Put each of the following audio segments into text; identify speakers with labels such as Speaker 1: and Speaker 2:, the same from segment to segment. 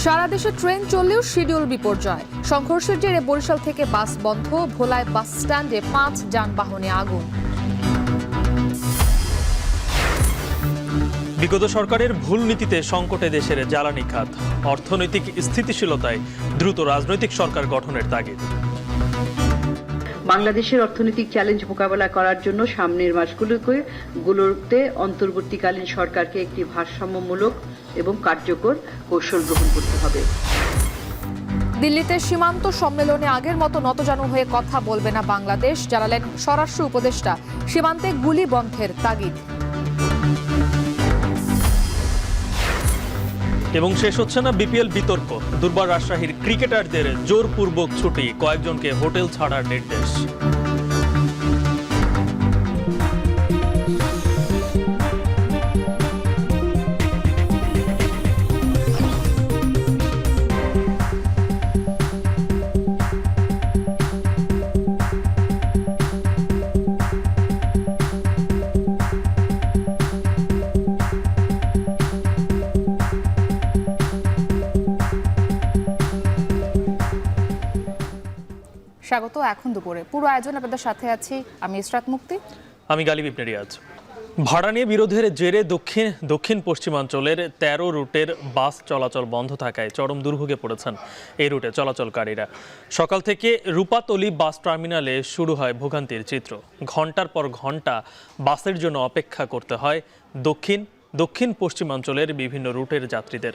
Speaker 1: সারা দেশে ট্রেন চললেও শিডিউল বিপর্যয়। সংঘর্ষের জেরে বরিশাল থেকে বাস বন্ধ, ভোলায় বাস স্ট্যান্ডে 5 যানবাহনে আগুন।
Speaker 2: বিগত সরকারের ভুল নীতিতে সংকটে দেশের জ্বালানি খাত, অর্থনৈতিক স্থিতিশীলতায় দ্রুত রাজনৈতিক সরকার গঠনের তাগিদ।
Speaker 3: বাংলাদেশের অর্থনৈতিক চ্যালেঞ্জ মোকাবেলা করার জন্য সামনের মাসগুলোতে অন্তর্বর্তীকালীন সরকারকে একটি ভারসাম্যমূলক এবং কার্যকর কৌশল গ্রহণ করতে হবে।
Speaker 1: দিল্লিতে সীমান্ত সম্মেলনে আগের মতো নতজানু হয়ে কথা বলবে না বাংলাদেশ, জানালেন স্বরাষ্ট্র উপদেষ্টা। সীমান্তে গুলি বন্ধের তাগিদ।
Speaker 2: এবং শেষ হচ্ছে না বিপিএল বিতর্ক, দুর্বার রাজশাহীর ক্রিকেটারদের জোরপূর্বক ছুটি, কয়েকজনকে হোটেল ছাড়ার নির্দেশ।
Speaker 1: স্বাগত। এখন দুপুরে পুরো আয়োজন আপনাদের সাথে আছি আমি ইসরাত মুক্তি,
Speaker 2: আমি গালিব ইবনে রিয়াজ। ভাড়া নিয়ে বিরোধের জেরে দক্ষিণ পশ্চিমাঞ্চলের 13 রুটের বাস চলাচল বন্ধ থাকায় চরম দুর্ভোগে পড়েছেন এই রুটে চলাচলকারীরা। সকাল থেকে রূপাতলী বাস টার্মিনালে শুরু হয় ভোগান্তির চিত্র। ঘন্টার পর ঘন্টা বাসের জন্য অপেক্ষা করতে হয় দক্ষিণ পশ্চিমাঞ্চলের বিভিন্ন রুটের যাত্রীদের।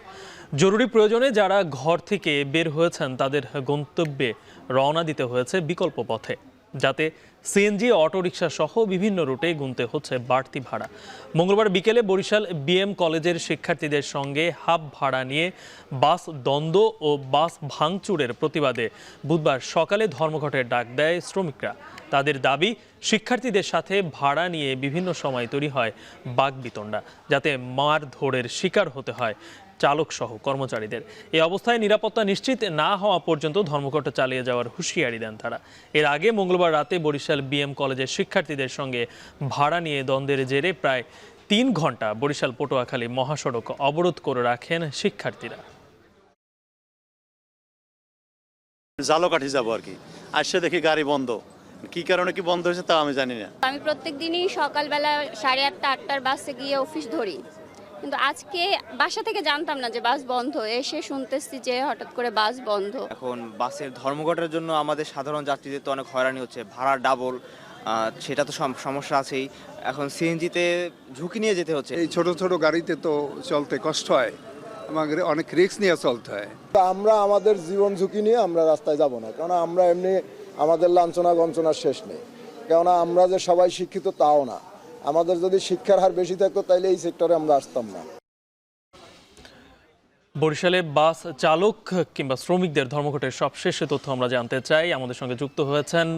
Speaker 2: জরুরি প্রয়োজনে যারা ঘর থেকে বের হয়েছেন তাদের গন্তব্যে রওনা দিতে হয়েছে বিকল্প পথে, যাতে সিএনজি, অটোরিকশা সহ বিভিন্ন রুটে গুনতে হচ্ছে বাড়তি ভাড়া। মঙ্গলবার বিকেলে বরিশাল বিএম কলেজের শিক্ষার্থীদের সঙ্গে হাফ ভাড়া নিয়ে বাস দ্বন্দ্ব ও বাস ভাঙচুরের প্রতিবাদে বুধবার সকালে ধর্মঘটের ডাক দেয় শ্রমিকরা। তাদের দাবি, শিক্ষার্থীদের সাথে ভাড়া নিয়ে বিভিন্ন সময় তৈরি হয় বাকবিতণ্ডা, যাতে মারধরের শিকার হতে হয় চালক সহ কর্মচারীদের। এই অবস্থায় নিরাপত্তা নিশ্চিত না হওয়া পর্যন্ত ধর্মঘট চালিয়ে যাওয়ার হুঁশিয়ারি দেন তারা। এর আগে মঙ্গলবার রাতে বরিশাল বিএম কলেজের শিক্ষার্থীদের সঙ্গে ভাড়া নিয়ে দ্বন্দ্বের জেরে প্রায় 3 ঘন্টা বরিশাল পটুয়াখালী মহাসড়ক অবরোধ করে রাখেন শিক্ষার্থীরা।
Speaker 4: জালকাঠি যাবো আর কি, আসছে দেখি গাড়ি বন্ধ। কি কারণে কি বন্ধ হয়েছে তা আমি জানি না।
Speaker 5: আমি প্রত্যেক দিনই সকালবেলা 8:30 8টার বাসে গিয়ে অফিস ধরি, কিন্তু আজকে বাসা থেকে জানতাম না যে বাস বন্ধ, এসে শুনতেছি যে হঠাৎ করে বাস বন্ধ।
Speaker 6: এখন বাসের ধর্মঘটের জন্য আমাদের সাধারণ যাত্রীদের তো অনেক হয়রানি হচ্ছে, ভাড়া ডাবল, সেটা তো সমস্যা আছেই। এখন সিএনজিতে ঝুঁকি নিয়ে যেতে হচ্ছে।
Speaker 7: এই ছোট ছোট গাড়িতে তো চলতে কষ্ট হয়, আমাদের অনেক রিস্ক নিয়ে চলতে হয়।
Speaker 8: আমরা আমাদের জীবন ঝুঁকি নিয়ে আমরা রাস্তায় যাব না, কারণ আমরা এমনি আমাদের লাঞ্ছনা গঞ্চনার শেষ নেই। কেননা আমরা যে সবাই শিক্ষিত তাও না, আমাদের যদি শিক্ষার হার বেশি থাকতো তাহলে এই সেক্টরে আমরা আসতাম না।
Speaker 2: বরিশালে বাস চালক কিংবা শ্রমিকদের ধর্মঘটের সবশেষ তথ্য আমরা জানতে চাই। আমাদের সঙ্গে যুক্ত হয়েছেন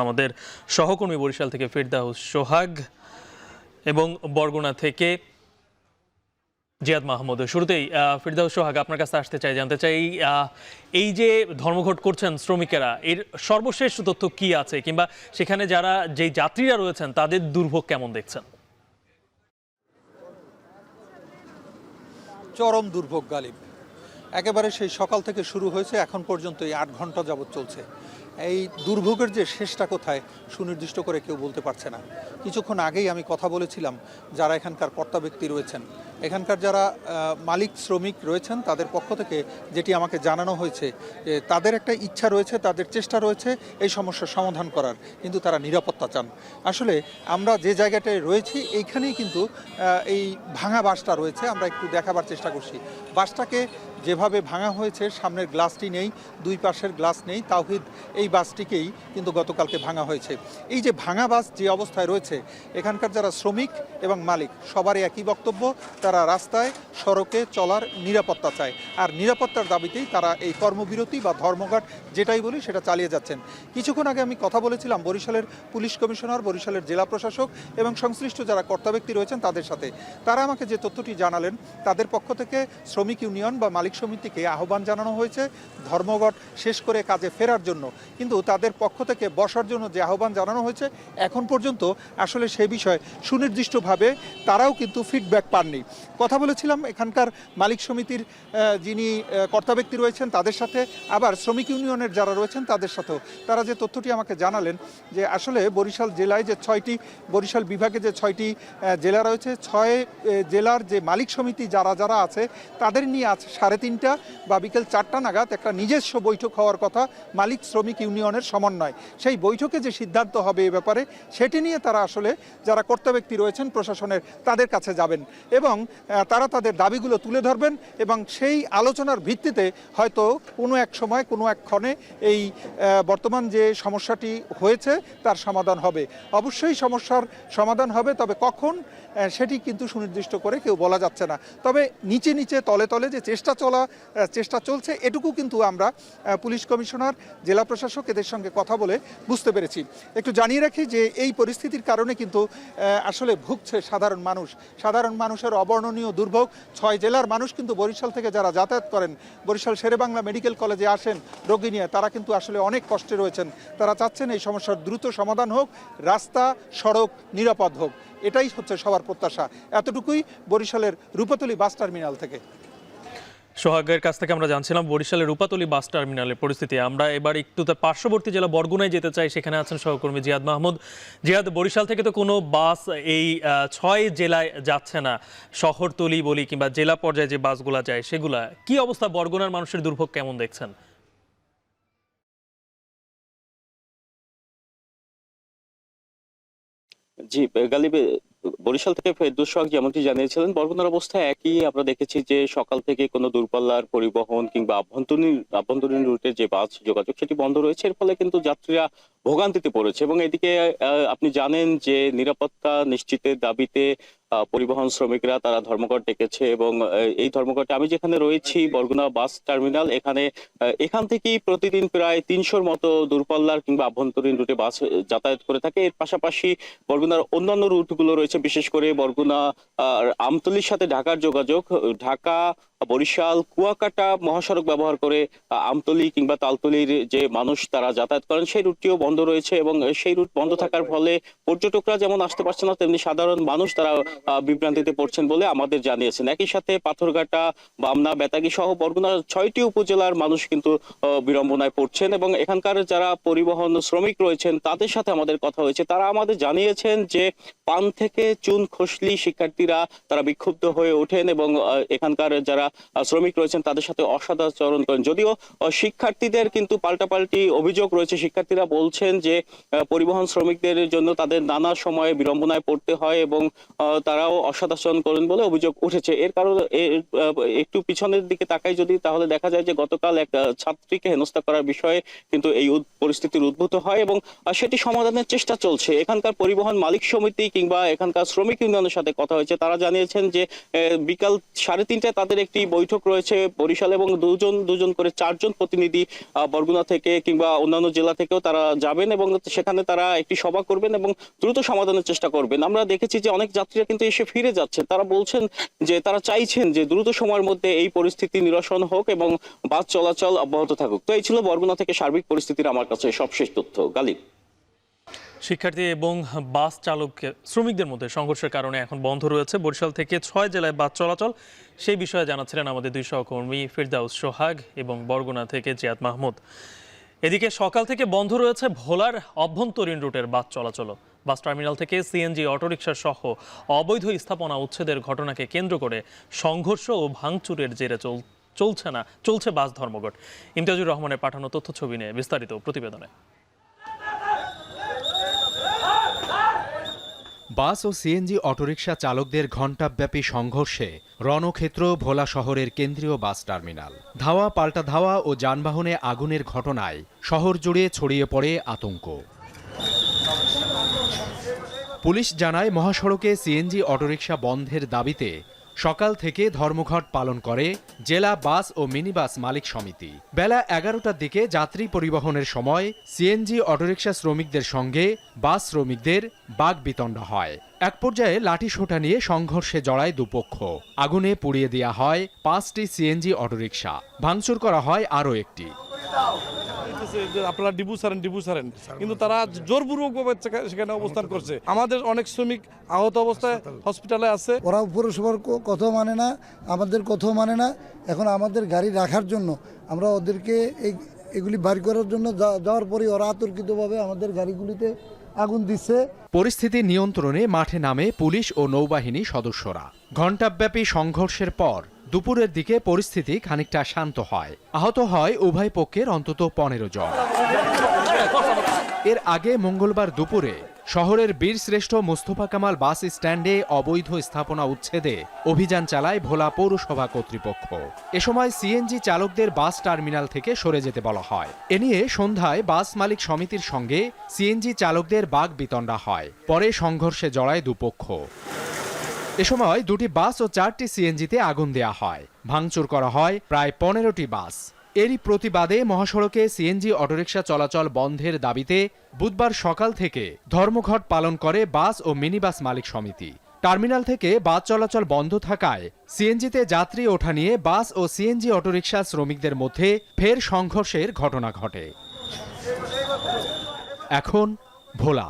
Speaker 2: আমাদের সহকর্মী বরিশাল থেকে ফিরদাউস সোহাগ এবং বরগুনা থেকে জিয়াদ মাহমুদ। শুরুতেই ফিরদাউস সোহাগ, আপনার কাছে আসতে চাই, জানতে চাই এই যে ধর্মঘট করছেন শ্রমিকেরা, এর সর্বশেষ তথ্য কি আছে, কিংবা সেখানে যারা যে যাত্রীরা রয়েছেন তাদের দুর্ভোগ কেমন দেখছেন?
Speaker 9: চরম দুর্ভোগ গালিব, একেবারে সেই সকাল থেকে শুরু হয়েছে, এখন পর্যন্ত এই 8 ঘন্টা যাবৎ চলছে। এই দুর্ভোগের যে শেষটা কোথায় সুনির্দিষ্ট করে কেউ বলতে পারছে না। কিছুক্ষণ আগেই আমি কথা বলেছিলাম যারা এখানকার কর্তা ব্যক্তি রয়েছেন, এখানকার যারা মালিক শ্রমিক রয়েছেন, তাদের পক্ষ থেকে যেটি আমাকে জানানো হয়েছে যে তাদের একটা ইচ্ছা রয়েছে, তাদের চেষ্টা রয়েছে এই সমস্যার সমাধান করার, কিন্তু তারা নিরাপত্তা চান। আসলে আমরা যে জায়গাটায় রয়েছি এইখানেই কিন্তু এই ভাঙা বাসটা রয়েছে, আমরা একটু দেখাবার চেষ্টা করছি। বাসটাকে যেভাবে ভাঙা হয়েছে, সামনের গ্লাসটি নেই, দুই পাশের গ্লাস নেই, তাওহিদ এই বাসটিকেই কিন্তু গতকালকে ভাঙা হয়েছে। এই যে ভাঙা বাস যে অবস্থায় রয়েছে, এখানকার যারা শ্রমিক এবং মালিক সবারই একই বক্তব্য, তারা রাস্তায় সড়কে চলার নিরাপত্তা চায়, আর নিরাপত্তার দাবিতেই তারা এই কর্মবিরতি বা ধর্মঘট যেটাই বলি সেটা চালিয়ে যাচ্ছেন। কিছুক্ষণ আগে আমি কথা বলেছিলাম বরিশালের পুলিশ কমিশনার, বরিশালের জেলা প্রশাসক এবং সংশ্লিষ্ট যারা কর্তা ব্যক্তি রয়েছেন তাদের সাথে। তারা আমাকে যে তথ্যটি জানালেন, তাদের পক্ষ থেকে শ্রমিক ইউনিয়ন বা মালিক সমিতিকে আহ্বান জানানো হয়েছে ধর্মঘট শেষ করে কাজে ফেরার জন্য, কিন্তু তাদের পক্ষ থেকে বসার জন্য যে আহ্বান জানানো হয়েছে এখন পর্যন্ত আসলে সে বিষয়ে সুনির্দিষ্টভাবে তারাও কিন্তু ফিডব্যাক পাননি। কথা বলেছিলাম এখানকার মালিক সমিতির যিনি কর্তা ব্যক্তি রয়েছেন তাদের সাথে, আবার শ্রমিক ইউনিয়নের যারা রয়েছেন তাদের সাথেও। তারা যে তথ্যটি আমাকে জানালেন যে আসলে বরিশাল জেলায় যে বরিশাল বিভাগে যে 6টি জেলা রয়েছে, 6 জেলার যে মালিক সমিতি যারা আছে তাদের নিয়ে আজ 3:30 বা বিকেল 4টা নাগাদ একটা নিজস্ব বৈঠক হওয়ার কথা মালিক শ্রমিক ইউনিয়নের সমন্বয়। সেই বৈঠকে যে সিদ্ধান্ত হবে এ ব্যাপারে সেটি নিয়ে তারা আসলে যারা কর্তা ব্যক্তি রয়েছেন প্রশাসনের তাদের কাছে যাবেন এবং তারা তাদের দাবিগুলো তুলে ধরবেন এবং সেই আলোচনার ভিত্তিতে হয়তো কোনো এক সময় কোনো এক ক্ষণে এই বর্তমান যে সমস্যাটি হয়েছে তার সমাধান হবে। অবশ্যই সমস্যার সমাধান হবে, তবে কখন সেটি কিন্তু সুনির্দিষ্ট করে কেউ বলা যাচ্ছে না। তবে নিচে তলে যে চেষ্টা চলছে এটুকু কিন্তু আমরা পুলিশ কমিশনার, জেলা প্রশাসক এদের সঙ্গে কথা বলে বুঝতে পেরেছি। একটু জানিয়ে রাখি যে এই পরিস্থিতির কারণে কিন্তু আসলে ভুগছে সাধারণ মানুষের অবর্ণনীয় দুর্ভোগ। 6 জেলার মানুষ কিন্তু বরিশাল থেকে যারা যাতায়াত করেন, বরিশাল শেরেবাংলা মেডিকেল কলেজে আসেন রোগী নিয়ে, তারা কিন্তু আসলে অনেক কষ্টে রয়েছেন। তারা চাচ্ছেন এই সমস্যার দ্রুত সমাধান হোক, রাস্তা সড়ক নিরাপদ হোক, এটাই হচ্ছে সবার প্রত্যাশা। এতটুকুই বরিশালের রূপাতলী বাস টার্মিনাল থেকে।
Speaker 2: সোহাগের কাছ থেকে আমরা জানছিলাম বরিশালের রূপাতলী বাস টার্মিনালের পরিস্থিতি। আমরা এবার একটু তার পার্শ্ববর্তী জেলা বরগুনায় যেতে চাই, সেখানে আছেন সহকর্মী জিয়াদ মাহমুদ। জিয়াদ, বরিশাল থেকে তো কোনো বাস এই 6 জেলায় যাচ্ছে না, শহরতলি বলি কিংবা জেলা পর্যায়ে যে বাসগুলা যায় সেগুলা কি অবস্থা? বরগুনার মানুষের দুর্ভোগ কেমন দেখছেন?
Speaker 10: জি গালিবে, বরিশাল থেকে ফেরদৌস সোহাগ যেমনটি জানিয়েছিলেন, বরগুনার অবস্থা একই। আমরা দেখেছি যে সকাল থেকে কোনো দূরপাল্লার পরিবহন কিংবা আভ্যন্তরীণ রুটে যে বাস যোগাযোগ সেটি বন্ধ রয়েছে। এর ফলে কিন্তু যাত্রীরা ভোগান্তিতে পড়েছে এবং এদিকে আপনি জানেন যে নিরাপত্তা নিশ্চিতের দাবিতে পরিবহন শ্রমিকরা তারা ধর্মঘট ডেকেছে এবং এই ধর্মঘটে আমি যেখানে রয়েছি বরগুনা বাস টার্মিনাল, এখান থেকেই প্রতিদিন প্রায় 300-র মতো দূরপাল্লার কিংবা আভ্যন্তরীণ রুটে বাস যাতায়াত করে থাকে। এর পাশাপাশি বরগুনার অন্যান্য রুটগুলো রয়েছে, বিশেষ করে বরগুনা আমতলির সাথে ঢাকার যোগাযোগ, ঢাকা বরিশাল কুয়াকাটা মহাসড়ক ব্যবহার করে আমতলি কিংবা তালতলির যে মানুষ তারা যাতায়াত করেন সেই রুটটিও বন্ধ রয়েছে এবং সেই রুট বন্ধ থাকার ফলে পর্যটকরা যেমন আসতে পারছে না, তেমনি সাধারণ মানুষ তারা বিভ্রান্তিতে পড়ছেন বলে আমাদের জানিয়েছেন। একই সাথে পাথরঘাটা, বামনা, বেতাগী সহ বরগুনার 6টি উপজেলার মানুষ কিন্তু বিড়ম্বনায় পড়ছেন এবং এখানকার যারা পরিবহন শ্রমিক রয়েছেন তাদের সাথে আমাদের কথা হয়েছে। তারা আমাদের জানিয়েছেন যে পান থেকে চুন খসলি শিক্ষার্থীরা তারা বিক্ষুব্ধ হয়ে ওঠেন এবং এখানকার যারা শ্রমিক রয়েছেন তাদের সাথে অসদাচরণ করেন। যদিও শিক্ষার্থীদের কিন্তু পাল্টাপাল্টি অভিযোগ রয়েছে। শিক্ষার্থীরা বলছেন যে পরিবহন শ্রমিকদের জন্য তাদের নানা সময়ে বিড়ম্বনায় পড়তে হয় এবং তারাও অসদাচরণ করেন বলে অভিযোগ উঠেছে। এর কারণে একটু পিছনের দিকে তাকাই যদি, তাহলে দেখা যায় যে গতকাল এক ছাত্রীকে হেনস্থা করার বিষয়ে কিন্তু এই পরিস্থিতির উদ্ভূত হয় এবং সেটি সমাধানের চেষ্টা চলছে। এখানকার পরিবহন মালিক সমিতি কিংবা এখানকার শ্রমিক ইউনিয়নের সাথে কথা হয়েছে। তারা জানিয়েছেন যে বিকাল 3:30টায় তাদের একটি বৈঠক রয়েছে বরিশাল এবং দুজন করে 4 জন প্রতিনিধি বরগুনা থেকে কিংবা অন্যান্য জেলা থেকেও তারা যাবেন এবং সেখানে তারা একটি সভা করবেন এবং দ্রুত সমাধানের চেষ্টা করবেন। আমরা দেখেছি যে অনেক যাত্রীরা কিন্তু এসে ফিরে যাচ্ছে। তারা বলছেন যে তারা চাইছেন যে দ্রুত সময়ের মধ্যে এই পরিস্থিতি নিরসন হোক এবং বাস চলাচল অব্যাহত থাকুক। তো এই ছিল বরগুনা থেকে সার্বিক পরিস্থিতির আমার কাছে সবশেষ তথ্য। গালিব,
Speaker 2: শিক্ষার্থী এবং বাস চালক শ্রমিকদের মধ্যে সংঘর্ষের কারণে এখন বন্ধ রয়েছে বরিশাল থেকে 6 জেলায় বাস চলাচল। সেই বিষয়ে জানাচ্ছিলেন আমাদের 2 সহকর্মী ফেরদৌস সোহাগ এবং বরগুনা থেকে জিয়াদ মাহমুদ। এদিকে সকাল থেকে বন্ধ রয়েছে ভোলার অভ্যন্তরীণ রুটের বাস চলাচল। বাস টার্মিনাল থেকে সিএনজি, অটোরিকশা সহ অবৈধ স্থাপনা উচ্ছেদের ঘটনাকে কেন্দ্র করে সংঘর্ষ ও ভাঙচুরের জেরে চলছে বাস ধর্মঘট। ইমতিয়াজুর রহমানের পাঠানো তথ্য ছবি নিয়ে বিস্তারিত প্রতিবেদনে।
Speaker 11: বাস ও সিএনজি অটোরিকশা চালকদের ঘণ্টাব্যাপী সংঘর্ষে রণক্ষেত্র ভোলা শহরের কেন্দ্রীয় বাস টার্মিনাল। ধাওয়া পাল্টা ধাওয়া ও যানবাহনে আগুনের ঘটনায় শহর জুড়ে ছড়িয়ে পড়ে আতঙ্ক। পুলিশ জানায় মহাসড়কে সিএনজি অটোরিকশা বন্ধের দাবিতে সকাল থেকে ধর্মঘট পালন করে জেলা বাস ও মিনিবাস মালিক সমিতি। বেলা 11টার দিকে যাত্রী পরিবহনের সময় সিএনজি অটোরিকশা শ্রমিকদের সঙ্গে বাস শ্রমিকদের বাকবিতণ্ডা হয়। এক পর্যায়ে লাঠিসোঁটা নিয়ে সংঘর্ষে জড়ায় দুপক্ষ। আগুনে পুড়িয়ে দেওয়া হয় 5টি সিএনজি অটোরিকশা, ভাঙচুর করা হয় আরও একটি।
Speaker 12: বলছে যে আপনারা ডিবু সারেন, কিন্তু তারা জোরপূর্বকভাবে সেখানে অবস্থান করছে। আমাদের অনেক শ্রমিক আহত অবস্থায় হসপিটালে আছে।
Speaker 13: ওরা পৌরসভার কথা মানে না, আমাদের কথাও মানে না। এখন আমাদের গাড়ি রাখার জন্য আমরা ওদেরকে এগুলি বাড়ি করার জন্য যাওয়ার পরে ওরা আতর্কিতভাবে আমাদের গাড়িগুলিতে আগুন দিচ্ছে।
Speaker 11: পরিস্থিতি নিয়ন্ত্রণে মাঠে নামে পুলিশ ও নৌবাহিনী সদস্যরা। ঘণ্টাব্যাপী সংঘর্ষের পর দুপুরের দিকে পরিস্থিতি খানিকটা শান্ত হয়। আহত হয় উভয় পক্ষের অন্তত 15 জন। এর আগে মঙ্গলবার দুপুরে শহরের বীরশ্রেষ্ঠ মোস্তফা কামাল বাস স্ট্যান্ডে অবৈধ স্থাপনা উচ্ছেদে অভিযান চালায় ভোলা পৌরসভা কর্তৃপক্ষ। এ সময় সিএনজি চালকদের বাস টার্মিনাল থেকে সরে যেতে বলা হয়। এ নিয়ে সন্ধ্যায় বাস মালিক সমিতির সঙ্গে সিএনজি চালকদের বাকবিতণ্ডা হয়। পরে সংঘর্ষে জড়ায় দুপক্ষ। এ সময় 2টি বাস ও 4টি সিএনজিতে আগুন দেয়া হয়। ভাঙচুর করা হয় প্রায় 15টি বাস। এরই প্রতিবাদে মহাসড়কে সিএনজি অটোরিকশা চলাচল বন্ধের দাবিতে বুধবার সকাল থেকে ধর্মঘট পালন করে বাস ও মিনিবাস মালিক সমিতি। টার্মিনাল থেকে বাস চলাচল বন্ধ থাকায় সিএনজিতে যাত্রী ওঠা নিয়ে বাস ও সিএনজি অটোরিকশা শ্রমিকদের মধ্যে ফের সংঘর্ষের ঘটনা ঘটে। এখন ভোলা।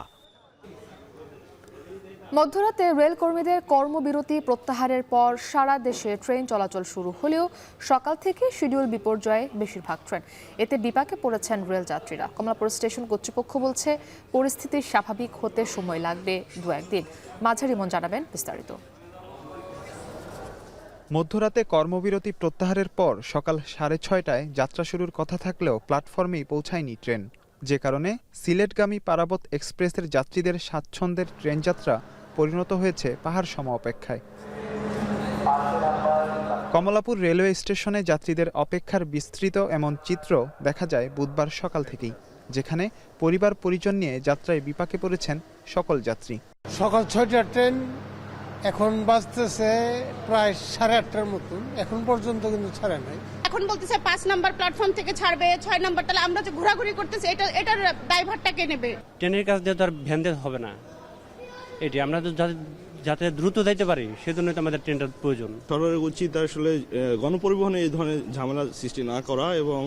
Speaker 1: মধ্যরাতে রেল কর্মীদের কর্মবিরতি প্রত্যাহারের পর সারা দেশে ট্রেন চলাচল শুরু হলেও সকাল থেকে শিডিউল বিপর্যয়ে বেশিরভাগ ট্রেন। এতে বিপাকে পড়েছেন রেল যাত্রীরা। কমলাপুর স্টেশন কর্তৃপক্ষ বলছে পরিস্থিতি স্বাভাবিক হতে সময় লাগবে 2-1 দিন। মাঝারি মন জানাবেন বিস্তারিত।
Speaker 14: মধ্যরাতে কর্মবিরতি প্রত্যাহারের পর সকাল 6:30টায় যাত্রা শুরুর কথা থাকলেও প্ল্যাটফর্মেই পৌঁছায়নি ট্রেন, যে কারণে সিলেটগামী পারাবত এক্সপ্রেসের যাত্রীদের স্বাচ্ছন্দ্যের ট্রেন যাত্রা পরিণত হয়েছে পাহাড় সম অপেক্ষায়। কমলাপুর রেলওয়ে স্টেশনে যাত্রীদের অপেক্ষার বিস্তৃত এমন চিত্র দেখা যায় বুধবার সকাল থেকেই, যেখানে পরিবার পরিজন নিয়ে যাত্রায় বিপাকে পড়েছেন সকল যাত্রী।
Speaker 13: সকাল 6টার ট্রেন এখন বাজতেছে প্রায় 8:30টার মতন, এখন পর্যন্ত কিন্তু ছাড়ে নাই।
Speaker 5: এখন বলতেছে 5 নাম্বার প্ল্যাটফর্ম থেকে ছাড়বে, 6 নাম্বার। তাহলে আমরা যে ঘোরাঘুরি করতেছি এটার ড্রাইভারটা কে নেবে?
Speaker 15: ট্রেনের কাছ দিয়ে তো আর ভ্যান দিয়ে হবে না। এটি আমরা তো যাতে দ্রুত যাইতে পারি সেজন্য তো আমাদের ট্রেনটার প্রয়োজন।
Speaker 16: সরকারের উচিত আসলে গণপরিবহনে এই ধরনের ঝামেলা সৃষ্টি না করা এবং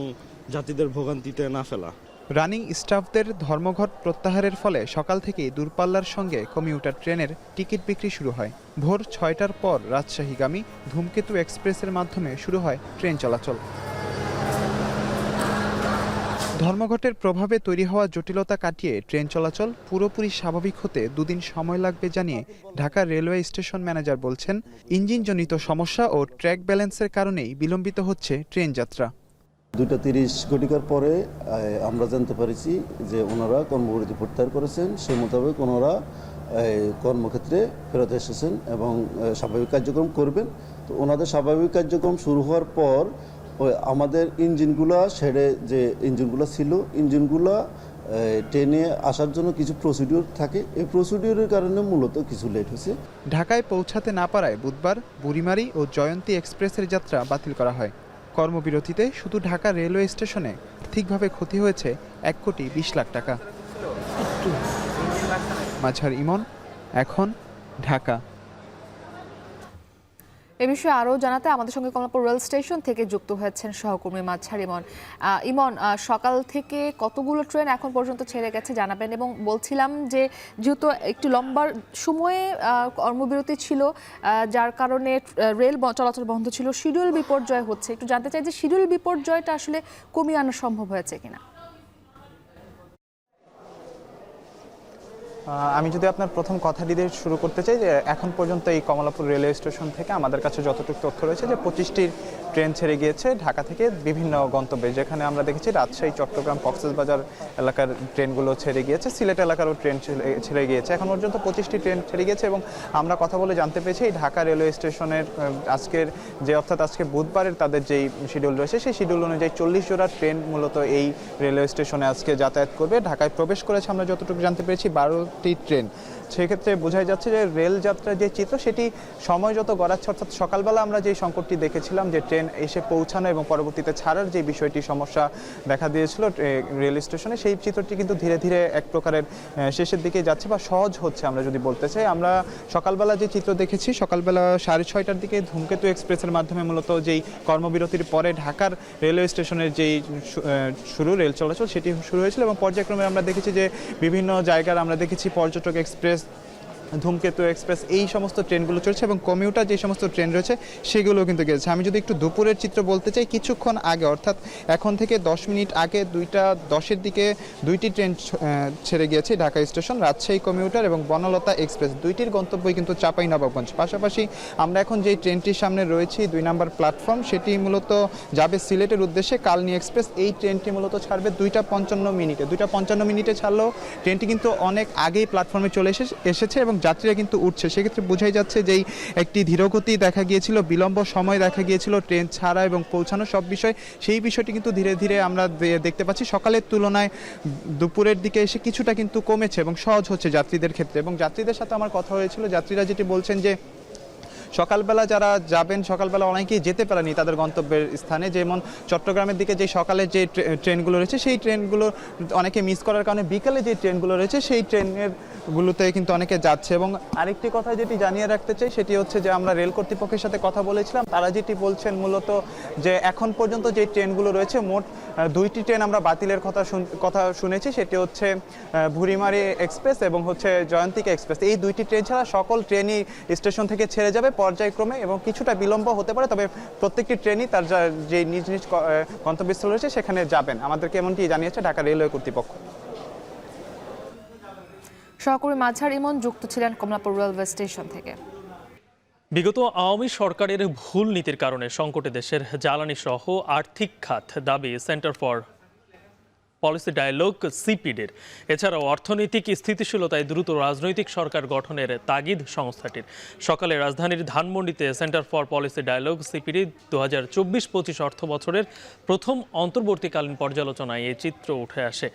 Speaker 16: যাত্রীদের ভোগান্তিতে না ফেলা।
Speaker 14: রানিং স্টাফদের ধর্মঘট প্রত্যাহারের ফলে সকাল থেকেই দূরপাল্লার সঙ্গে কমিউটার ট্রেনের টিকিট বিক্রি শুরু হয়। ভোর 6টার পর রাজশাহীগামী ধূমকেতু এক্সপ্রেসের মাধ্যমে শুরু হয় ট্রেন চলাচল। ধর্মঘটের প্রভাবে তৈরি হওয়া জটিলতা কাটিয়ে ট্রেন চলাচল পুরোপুরি স্বাভাবিক হতে 2 দিন সময় লাগবে জানিয়ে ঢাকা রেলওয়ে স্টেশন ম্যানেজার বলছেন, ইঞ্জিনজনিত সমস্যা ও ট্র্যাক ব্যালেন্সের কারণেই বিলম্বিত হচ্ছে ট্রেন যাত্রা।
Speaker 17: 2:30 ঘটিকার পরে আমরা জানতে পারছি যে ওনারা কর্মবিরতি প্রত্যাহার করেছেন। সেই মোতাবেক ওনারা কর্মক্ষেত্রে ফেরত এসেছেন এবং স্বাভাবিক কার্যক্রম করবেন। তো ওনাদের স্বাভাবিক কার্যক্রম শুরু হওয়ার পর আমাদের ইঞ্জিনগুলো সেরে যে ইঞ্জিনগুলো ছিল, ইঞ্জিনগুলো ট্রেনে আসার জন্য কিছু প্রসিডিউর থাকে, এই প্রসিডিউরের কারণে মূলত কিছু লেট হয়েছে।
Speaker 14: ঢাকায় পৌঁছাতে না পারায় বুধবার বুড়িমারি ও জয়ন্তী এক্সপ্রেসের যাত্রা বাতিল করা হয়। কর্মবিরতিতে শুধু ঢাকা রেলওয়ে স্টেশনে আর্থিকভাবে ক্ষতি হয়েছে 1,20,00,000 টাকা। মাঝার ইমন, এখন ঢাকা।
Speaker 1: এ বিষয়ে আরও জানাতে আমাদের সঙ্গে কমলাপুর রেল স্টেশন থেকে যুক্ত হয়েছেন সহকর্মী মাঝার ইমন। ইমন, সকাল থেকে কতগুলো ট্রেন এখন পর্যন্ত ছেড়ে গেছে জানাবেন। এবং বলছিলাম যে যেহেতু একটু লম্বা সময়ে কর্মবিরতি ছিল, যার কারণে রেল চলাচল বন্ধ ছিল, শিডিউল বিপর্যয় হচ্ছে। একটু জানতে চাই যে শিডিউল বিপর্যয়টা আসলে কমিয়ে আনা সম্ভব হয়েছে কিনা।
Speaker 14: আমি যদি আপনার প্রথম কথাটি দিয়ে শুরু করতে চাই, যে এখন পর্যন্ত এই কমলাপুর রেলওয়ে স্টেশন থেকে আমাদের কাছে যতটুকু তথ্য রয়েছে যে 25টির ট্রেন ছেড়ে গিয়েছে ঢাকা থেকে বিভিন্ন গন্তব্যে, যেখানে আমরা দেখেছি রাজশাহী, চট্টগ্রাম, কক্সবাজার এলাকার ট্রেনগুলো ছেড়ে গিয়েছে, সিলেট এলাকারও ট্রেন ছেড়ে গিয়েছে। এখন পর্যন্ত 25টি ট্রেন ছেড়ে গিয়েছে এবং আমরা কথা বলে জানতে পেরেছি এই ঢাকা রেলওয়ে স্টেশনের আজকের যে অর্থাৎ আজকে বুধবারের তাদের যেই শিডিউল রয়েছে সেই শিডিউল অনুযায়ী 40 জোড়া ট্রেন মূলত এই রেলওয়ে স্টেশনে আজকে যাতায়াত করবে। ঢাকায় প্রবেশ করেছে আমরা যতটুকু জানতে পেরেছি 12টি ট্রেন। সেক্ষেত্রে বোঝাই যাচ্ছে যে রেল যাত্রার যে চিত্র সেটি সময় যত গড়াচ্ছে, অর্থাৎ সকালবেলা আমরা যে সংকটটি দেখেছিলাম যে ট্রেন ট্রেন এসে পৌঁছানো এবং পরবর্তীতে ছাড়ার যে বিষয়টি সমস্যা দেখা দিয়েছিল রেল স্টেশনে, সেই চিত্রটি কিন্তু ধীরে ধীরে এক প্রকারের শেষের দিকে যাচ্ছে বা সহজ হচ্ছে। আমরা যদি বলতে চাই, আমরা সকালবেলা যে চিত্র দেখেছি, সকালবেলা 6:30টার দিকে ধূমকেতু এক্সপ্রেসের মাধ্যমে মূলত যেই কর্মবিরতির পরে ঢাকার রেলওয়ে স্টেশনের যেই রেল চলাচল সেটি শুরু হয়েছিল এবং পর্যায়ক্রমে আমরা দেখেছি যে বিভিন্ন জায়গার আমরা দেখেছি পর্যটক এক্সপ্রেস, ধূমকেতু এক্সপ্রেস, এই সমস্ত ট্রেনগুলো চলছে এবং কমিউটার যে সমস্ত ট্রেন রয়েছে সেগুলোও কিন্তু গেছে। আমি যদি একটু দুপুরের চিত্র বলতে চাই, কিছুক্ষণ আগে অর্থাৎ এখন থেকে 10 মিনিট আগে 2:10 দিকে 2টি ট্রেন ছেড়ে গিয়েছে ঢাকা স্টেশন, রাজশাহী কমিউটার এবং বনলতা এক্সপ্রেস। 2টির গন্তব্যই কিন্তু চাঁপাইনবাবগঞ্জ। পাশাপাশি আমরা এখন যেই ট্রেনটির সামনে রয়েছি 2 নম্বর প্ল্যাটফর্ম, সেটি মূলত যাবে সিলেটের উদ্দেশ্যে কালনী এক্সপ্রেস। এই ট্রেনটি মূলত ছাড়বে 2:55 মিনিটে। 2:55 মিনিটে ছাড়লেও ট্রেনটি কিন্তু অনেক আগেই প্ল্যাটফর্মে চলে এসেছে এবং যাত্রীরা কিন্তু উঠছে। সেক্ষেত্রে বোঝাই যাচ্ছে যেই একটি ধীরগতি দেখা গিয়েছিল, বিলম্ব সময় দেখা গিয়েছিল ট্রেন ছাড়া এবং পৌঁছানো সব বিষয়, সেই বিষয়টি কিন্তু ধীরে ধীরে আমরা দেখতে পাচ্ছি সকালের তুলনায় দুপুরের দিকে এসে কিছুটা কিন্তু কমেছে এবং সহজ হচ্ছে যাত্রীদের ক্ষেত্রে। এবং যাত্রীদের সাথে আমার কথা হয়েছিল, যাত্রীরা যেটি বলছেন যে সকালবেলা যারা যাবেন, সকালবেলা অনেকেই যেতে পারেনি তাদের গন্তব্যের স্থানে, যেমন চট্টগ্রামের দিকে যে সকালের যে ট্রেনগুলো রয়েছে সেই ট্রেনগুলো অনেকে মিস করার কারণে বিকালে যে ট্রেনগুলো রয়েছে সেই ট্রেনগুলোতে কিন্তু অনেকে যাচ্ছে। এবং আরেকটি কথা যেটি জানিয়ে রাখতে চাই সেটি হচ্ছে যে আমরা রেল কর্তৃপক্ষের সাথে কথা বলেছিলাম, তারা যেটি বলছেন মূলত যে এখন পর্যন্ত যে ট্রেনগুলো রয়েছে মোট 2টি ট্রেন আমরা বাতিলের কথা শুনেছি, সেটি হচ্ছে ভুরিমারি এক্সপ্রেস এবং হচ্ছে জয়ন্তিকা এক্সপ্রেস। এই 2টি ট্রেন ছাড়া সকল ট্রেনই স্টেশন থেকে ছেড়ে যাবে পর্যায়ক্রমে এবং কিছুটা বিলম্ব হতে পারে, তবে প্রত্যেকটি ট্রেনই তার যে নিজ নিজ গন্তব্যস্থল রয়েছে সেখানে যাবেন। আমাদেরকে এমনটি জানিয়েছে ঢাকা রেলওয়ে কর্তৃপক্ষ।
Speaker 1: সহকর্মী মাঝার ইমন যুক্ত ছিলেন কমলাপুর রেলওয়ে স্টেশন থেকে।
Speaker 2: বিগত আওয়ামী সরকারের ভুল নীতির কারণে সংকটে দেশের জ্বালানি সহ আর্থিক খাত, দাবি সেন্টার ফর পলিসি ডায়ালগ সিপিডির। এছাড়াও অর্থনৈতিক স্থিতিশীলতায় দ্রুত রাজনৈতিক সরকার গঠনের তাগিদ সংস্থাটির। সকালে রাজধানীর ধানমন্ডিতে centre for policy dialogue CPD 2024-25 অর্থ বছরের প্রথম অন্তর্বর্তীকালীন পর্যালোচনায় এই চিত্র উঠে আসে।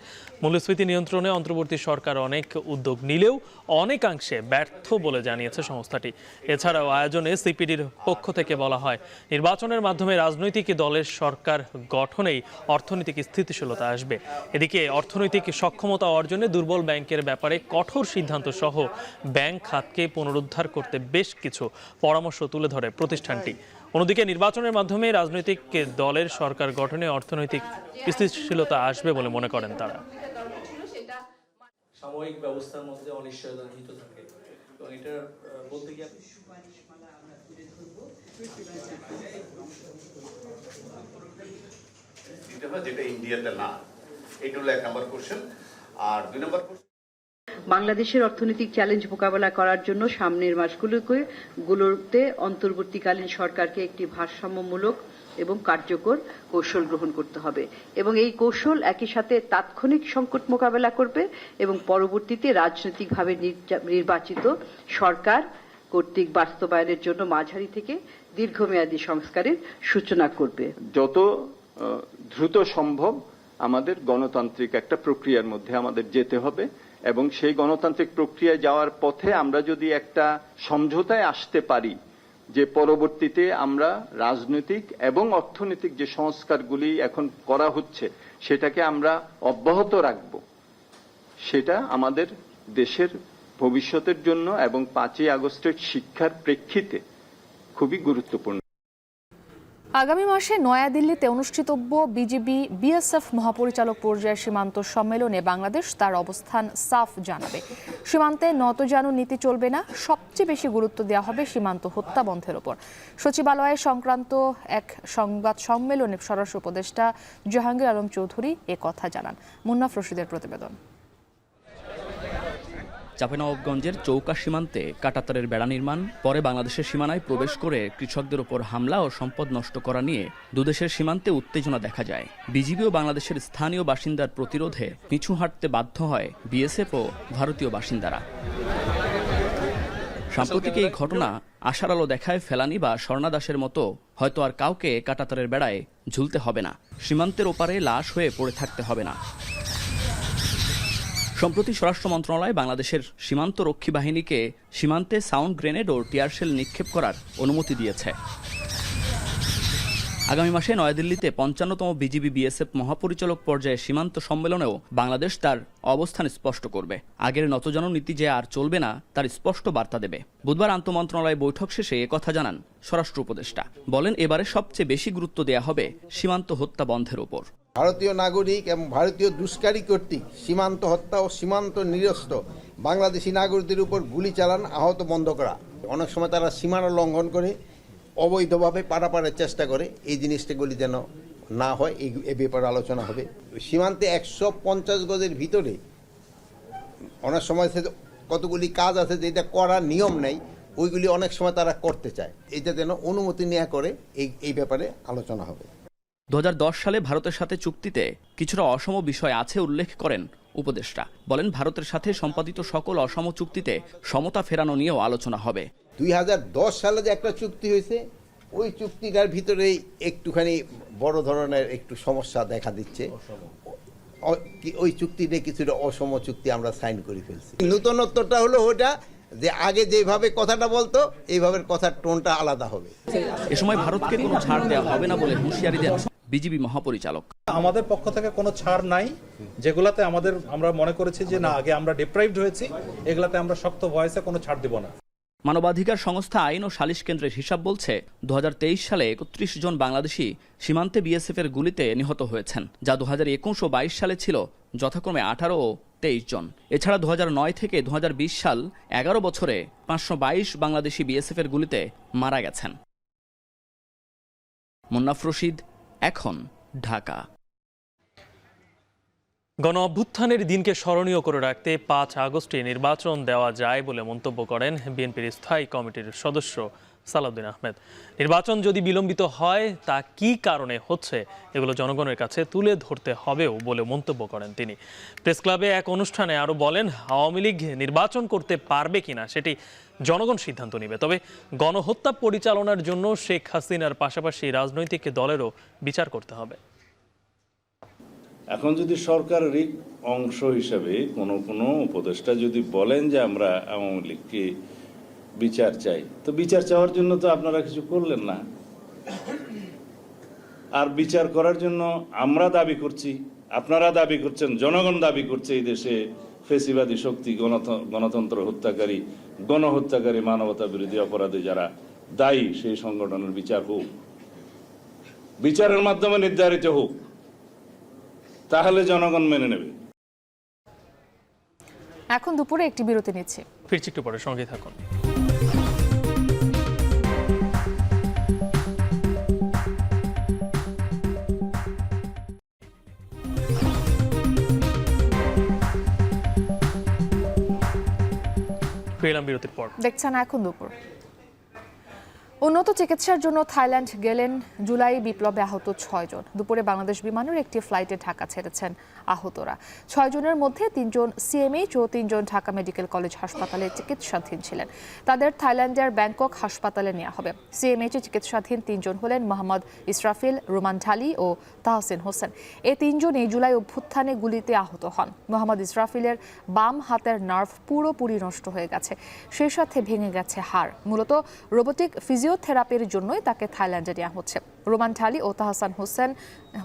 Speaker 2: মূল্যস্ফীতি নিয়ন্ত্রণে অন্তর্বর্তী সরকার অনেক উদ্যোগ নিলেও অনেকাংশে ব্যর্থ বলে জানিয়েছে সংস্থাটি। এছাড়াও আয়োজনে সিপিডির পক্ষ থেকে বলা হয়, নির্বাচনের মাধ্যমে রাজনৈতিক দলের সরকার গঠনেই অর্থনৈতিক স্থিতিশীলতা আসবে। এদিকে অর্থনৈতিক সক্ষমতা অর্জনে দুর্বল ব্যাংকের ব্যাপারে কঠোর সিদ্ধান্ত সহ ব্যাংক খাতকে পুনরুদ্ধার করতে বেশ কিছু পরামর্শ তুলে ধরে প্রতিষ্ঠানটি। অন্যদিকে নির্বাচনের মাধ্যমে রাজনৈতিক দলের সরকার গঠনে অর্থনৈতিক স্থিতিশীলতা আসবে বলে মনে করেন তারা।
Speaker 18: সাময়িক ব্যবস্থার মধ্যে অনিশ্চয়তা নিহিত থাকে এবং এটা বলতে গিয়ে
Speaker 19: যেটা ইন্ডিয়াতে না, এটা হলো 1 নম্বর কোশ্চেন। আর 2 নম্বর
Speaker 3: বাংলাদেশের অর্থনৈতিক চ্যালেঞ্জ মোকাবেলা করার জন্য সামনের মাসগুলোতে অন্তর্বর্তীকালীন সরকারকে একটি ভারসাম্যমূলক এবং কার্যকর কৌশল গ্রহণ করতে হবে এবং এই কৌশল একই সাথে তাৎক্ষণিক সংকট মোকাবেলা করবে এবং পরবর্তীতে রাজনৈতিকভাবে নির্বাচিত সরকার কর্তৃক বাস্তবায়নের জন্য মাঝারি থেকে দীর্ঘমেয়াদী সংস্কারের সূচনা করবে।
Speaker 20: যত দ্রুত সম্ভব আমাদের গণতান্ত্রিক একটা প্রক্রিয়ার মধ্যে আমাদের যেতে হবে এবং সেই গণতান্ত্রিক প্রক্রিয়ায় যাওয়ার পথে আমরা যদি একটা সমঝোতায় আসতে পারি যে পরবর্তীতে আমরা রাজনৈতিক এবং অর্থনৈতিক যে সংস্কারগুলি এখন করা হচ্ছে সেটাকে আমরা অব্যাহত রাখব, সেটা আমাদের দেশের ভবিষ্যতের জন্য এবং 5ই আগস্টের শিক্ষার প্রেক্ষিতে খুবই গুরুত্বপূর্ণ।
Speaker 1: আগামী মাসে নয়াদিল্লিতে অনুষ্ঠিতব্য বিজিবি বিএসএফ মহাপরিচালক পর্যায়ের সীমান্ত সম্মেলনে বাংলাদেশ তার অবস্থান সাফ জানাবে। সীমান্তে নতজানু নীতি চলবে না, সবচেয়ে বেশি গুরুত্ব দেওয়া হবে সীমান্ত হত্যা বন্ধের ওপর। সচিবালয়ে সংক্রান্ত এক সংবাদ সম্মেলনে স্বরাষ্ট্র উপদেষ্টা জাহাঙ্গীর আলম চৌধুরী এ কথা জানান। মুন্নাফ রশিদের প্রতিবেদন।
Speaker 21: চাঁপাইনবাবগঞ্জের চৌকা সীমান্তে কাঁটাতারের বেড়া নির্মাণ, পরে বাংলাদেশের সীমানায় প্রবেশ করে কৃষকদের ওপর হামলা ও সম্পদ নষ্ট করা নিয়ে দুদেশের সীমান্তে উত্তেজনা দেখা যায়। বিজিবি ও বাংলাদেশের স্থানীয় বাসিন্দার প্রতিরোধে পিছু হাঁটতে বাধ্য হয় বিএসএফ ও ভারতীয় বাসিন্দারা। সাম্প্রতিক এই ঘটনা আশার আলো দেখায় ফেলানি বা স্বর্ণাদাসের মতো হয়তো আর কাউকে কাঁটাতারের বেড়ায় ঝুলতে হবে না, সীমান্তের ওপারে লাশ হয়ে পড়ে থাকতে হবে না। সম্প্রতি স্বরাষ্ট্র মন্ত্রণালয় বাংলাদেশের সীমান্ত রক্ষী বাহিনীকে সীমান্তে সাউন্ড গ্রেনেড ও টিয়ারশেল নিক্ষেপ করার অনুমতি দিয়েছে। আগামী মাসে নয়াদিল্লিতে ৫৫তম বিজিবি বিএসএফ মহাপরিচালক পর্যায়ে সীমান্ত সম্মেলনেও বাংলাদেশ তার অবস্থান স্পষ্ট করবে। আগের নতজানু নীতি যে আর চলবে না তার স্পষ্ট বার্তা দেবে। বুধবার আন্তঃমন্ত্রণালয় বৈঠক শেষে একথা জানান স্বরাষ্ট্র উপদেষ্টা। বলেন, এবারে সবচেয়ে বেশি গুরুত্ব দেয়া হবে সীমান্ত হত্যা বন্ধের ওপর।
Speaker 4: ভারতীয় নাগরিক এবং ভারতীয় দুষ্কারী কর্তৃক সীমান্ত হত্যা ও সীমান্ত নিরস্ত বাংলাদেশি নাগরিকদের উপর গুলি চালান, আহত বন্ধ করা। অনেক সময় তারা সীমানা লঙ্ঘন করে অবৈধভাবে পারাপারের চেষ্টা করে, এই জিনিসটাগুলি যেন না হয় এই ব্যাপারে আলোচনা হবে। সীমান্তে ১৫০ গজের ভিতরে অনেক সময় কতগুলি কাজ আছে যেটা করার নিয়ম নেই, ওইগুলি অনেক সময় তারা করতে চায়, এটা যেন অনুমতি নেওয়া করে এই ব্যাপারে আলোচনা হবে।
Speaker 21: ২০১০ সালে ভারতের সাথে চুক্তিতে কিছুটা অসম বিষয় আছে উল্লেখ করেন উপদেষ্টা। বলেন, ভারতের সাথে সম্পাদিত সকল অসম চুক্তিতে সমতা ফেরানো নিয়েও আলোচনা হবে।
Speaker 4: ২০১০ সালে যে একটা চুক্তি হয়েছে, ওই চুক্তিটার ভিতরেই একটুখানি বড় ধরনের একটু সমস্যা দেখা দিচ্ছে। ওই চুক্তিতে কিছুটা অসম চুক্তি আমরা সাইন করে ফেলছি। নূতনত্বটা হলো ওটা যে আগে যেভাবে কথাটা বলতো, এইভাবে কথার টোনটা আলাদা হবে।
Speaker 21: এ সময় ভারতকে কোনো ছাড় দেওয়া হবে না বলে হুঁশিয়ারি দেন বিজিবি মহাপরিচালক।
Speaker 22: আমাদের পক্ষ থেকে কোনো ছাড় নাই, যেগুলাতে আমরা মনে করেছি যে না আগে আমরা ডিপ্রাইভড হয়েছি, এগুলাতে আমরা শক্ত ভয়েসে কোনো ছাড় দিব না।
Speaker 21: মানবাধিকার সংস্থা আইন ও সালিশ কেন্দ্রের হিসাব বলছে ২০২৩ সালে ৩১ জন বাংলাদেশি সীমান্তে বিএসএফ এর গুলিতে নিহত হয়েছেন, যা ২০২১ ও ২২ সালে ছিল যথাক্রমে ১৮ ও ২৩ জন। এছাড়া ২০০৯ থেকে ২০২০ সাল ১১ বছরে ৫২২ বাংলাদেশি বিএসএফ এর গুলিতে মারা গেছেন। মুন্নাফ রশিদ, এখন, ঢাকা।
Speaker 2: গণ অভ্যুত্থানের দিনকে স্মরণীয় করে রাখতে ৫ আগস্টে নির্বাচন দেওয়া যায় বলে মন্তব্য করেন বিএনপির স্থায়ী কমিটির সদস্য সালাউদ্দিন আহমেদ। নির্বাচন যদি বিলম্বিত হয় তা কী কারণে হচ্ছে এগুলো জনগণের কাছে তুলে ধরতে হবেও বলে মন্তব্য করেন তিনি। প্রেস ক্লাবে এক অনুষ্ঠানে আরও বলেন, আওয়ামী লীগ নির্বাচন করতে পারবে কিনা সেটি জনগণ সিদ্ধান্ত নেবে। তবে গণহত্যা পরিচালনার জন্য শেখ হাসিনার পাশাপাশি রাজনৈতিক দলেরও বিচার করতে হবে।
Speaker 23: এখন যদি সরকারেরই অংশ হিসাবে কোনো উপদেষ্টা যদি বলেন যে আমরা আওয়ামী লীগকে বিচার চাই, তো বিচার চাওয়ার জন্য তো আপনারা কিছু করলেন না। আর বিচার করার জন্য আমরা দাবি করছি, আপনারা দাবি করছেন, জনগণ দাবি করছে এই দেশে ফেসিবাদী শক্তি, গণতন্ত্র হত্যাকারী, গণহত্যাকারী, মানবতা বিরোধী অপরাধে যারা দায়ী সেই সংগঠনের বিচার হোক, বিচারের মাধ্যমে নির্ধারিত হোক, তাহলে জনগণ মেনে নেবে।
Speaker 1: এখন দুপুরে একটি বিরতি নিচ্ছে,
Speaker 2: ফিরছি একটু পরে, সঙ্গে থাকুন। ফিরলাম বিরতির পর।
Speaker 1: দেখছেন এখন দুপুর। উন্নত চিকিৎসার জন্য থাইল্যান্ড গেলেন জুলাই বিপ্লবে আহত ৬ জন। দুপুরে বাংলাদেশ বিমানের একটি ফ্লাইটে ঢাকা ছেড়েছেন আহতরা। ৬ জনের মধ্যে ৩ জন সিএমএইচ ও ৩ জন ঢাকা মেডিকেল কলেজ হাসপাতালে চিকিৎসাধীন ছিলেন। তাদের থাইল্যান্ডের ব্যাংকক হাসপাতালে নেওয়া হবে। সিএমএইচে চিকিৎসাধীন ৩ জন হলেন মোহাম্মদ ইসরাফিল, রোমান ঢালি ও তাহসিন হোসেন। এই ৩ জনই জুলাই অভ্যুত্থানে গুলিতে আহত হন। মোহাম্মদ ইসরাফিলের বাম হাতের নার্ভ পুরোপুরি নষ্ট হয়ে গেছে, সেই সাথে ভেঙে গেছে হাড়। মূলত রোবোটিক ফিজিওথেরাপির জন্যই তাকে থাইল্যান্ডে নেওয়া হচ্ছে। রোমান ঢালি ও তাহসান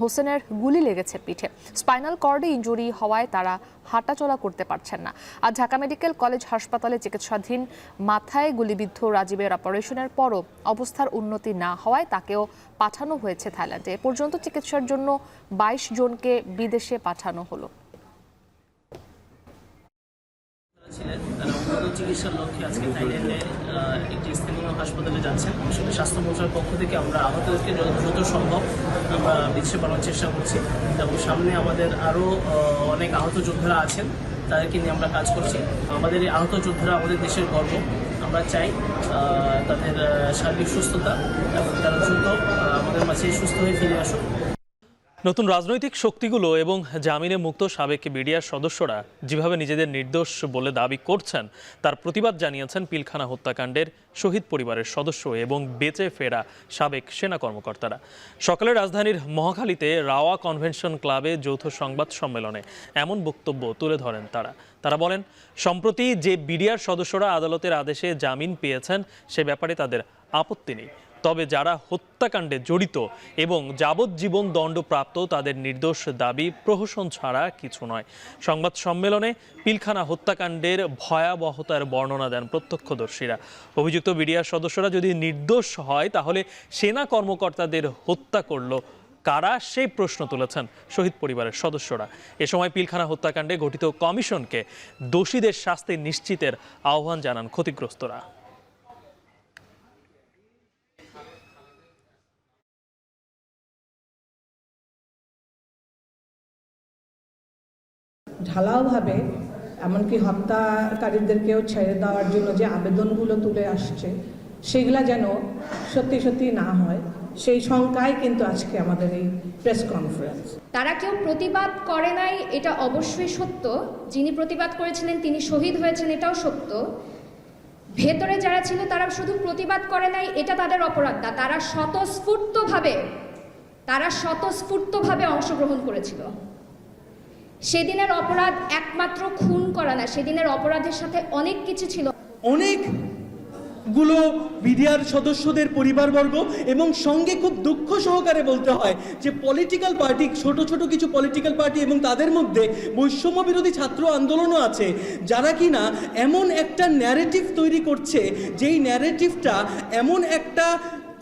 Speaker 1: হোসেনের গুলি লেগেছে পিঠে। স্পাইনাল কর্ডে ইনজুরি হওয়ায় তারা হাঁটাচলা করতে পারছেন না। আর ঢাকা মেডিকেল কলেজ হাসপাতালে চিকিৎসাধীন মাথায় গুলিবিদ্ধ রাজীবের অপারেশনের পরও অবস্থার উন্নতি না হওয়ায় তাকেও পাঠানো হয়েছে থাইল্যান্ডে। এ পর্যন্ত চিকিৎসার জন্য ২২ জনকে বিদেশে পাঠানো হলো।
Speaker 24: চিকিৎসার লক্ষ্যে আজকে থাইল্যান্ডে একটি স্থানীয় হাসপাতালে যাচ্ছেন। আসলে স্বাস্থ্য মন্ত্রণালয়ের পক্ষ থেকে আমরা আহতদেরকে যত দ্রুত সম্ভব আমরা বিদেশে পাঠানোর চেষ্টা করছি এবং সামনে আমাদের আরও অনেক আহত যোদ্ধারা আছেন, তাদেরকে নিয়ে আমরা কাজ করছি। আমাদের এই আহত যোদ্ধারা আমাদের দেশের গর্ব। আমরা চাই তাদের শারীরিক সুস্থতা এবং তারা দ্রুত আমাদের মাঝে সুস্থ হয়ে ফিরে আসুক।
Speaker 2: নতুন রাজনৈতিক শক্তিগুলো এবং জামিনে মুক্ত সাবেক বিডিআর সদস্যরা যেভাবে নিজেদের নির্দোষ বলে দাবি করছেন তার প্রতিবাদ জানিয়েছেন পিলখানা হত্যাকাণ্ডের শহীদ পরিবারের সদস্য এবং বেঁচে ফেরা সাবেক সেনা কর্মকর্তারা। সকালে রাজধানীর মহাখালীতে রাওয়া কনভেনশন ক্লাবে যৌথ সংবাদ সম্মেলনে এমন বক্তব্য তুলে ধরেন তারা বলেন, সম্প্রতি যে বিডিআর সদস্যরা আদালতের আদেশে জামিন পেয়েছেন সে ব্যাপারে তাদের আপত্তি নেই। তবে যারা হত্যাকাণ্ডে জড়িত এবং যাবজ্জীবন দণ্ডপ্রাপ্ত তাদের নির্দোষ দাবি প্রহসন ছাড়া কিছু নয়। সংবাদ সম্মেলনে পিলখানা হত্যাকাণ্ডের ভয়াবহতার বর্ণনা দেন প্রত্যক্ষদর্শীরা। অভিযুক্ত বিডিআর সদস্যরা যদি নির্দোষ হয় তাহলে সেনা কর্মকর্তাদের হত্যা করল কারা, সেই প্রশ্ন তুলেছেন শহীদ পরিবারের সদস্যরা। এ সময় পিলখানা হত্যাকাণ্ডে গঠিত কমিশনকে দোষীদের শাস্তি নিশ্চিতের আহ্বান জানান ক্ষতিগ্রস্তরা।
Speaker 6: ঢালাওভাবে এমনকি হত্যাকারীদেরকেও ছেড়ে দেওয়ার জন্য যে আবেদনগুলো তুলে আসছে সেগুলা যেন সত্যি সত্যি না হয়, সেই শঙ্কায় কিন্তু আজকে আমাদের এই প্রেস কনফারেন্স।
Speaker 7: তারা কেউ প্রতিবাদ করে নাই, এটা অবশ্যই সত্য। যিনি প্রতিবাদ করেছিলেন তিনি শহীদ হয়েছেন, এটাও সত্য। ভেতরে যারা ছিল তারা শুধু প্রতিবাদ করে নাই, এটা তাদের অপরাধ না। তারা স্বতঃস্ফূর্তভাবে অংশগ্রহণ করেছিল। সেদিনের অপরাধ একমাত্র খুন করা না, সেদিনের অপরাধের সাথে অনেক কিছু ছিল।
Speaker 8: অনেকগুলো বিডিআর সদস্যদের পরিবারবর্গ এবং সঙ্গে খুব দুঃখ সহকারে বলতে হয় যে পলিটিক্যাল পার্টি, ছোট ছোট কিছু পলিটিক্যাল পার্টি এবং তাদের মধ্যে বৈষম্য বিরোধী ছাত্র আন্দোলনও আছে, যারা কিনা এমন একটা ন্যারেটিভ তৈরি করছে যেই ন্যারেটিভটা এমন একটা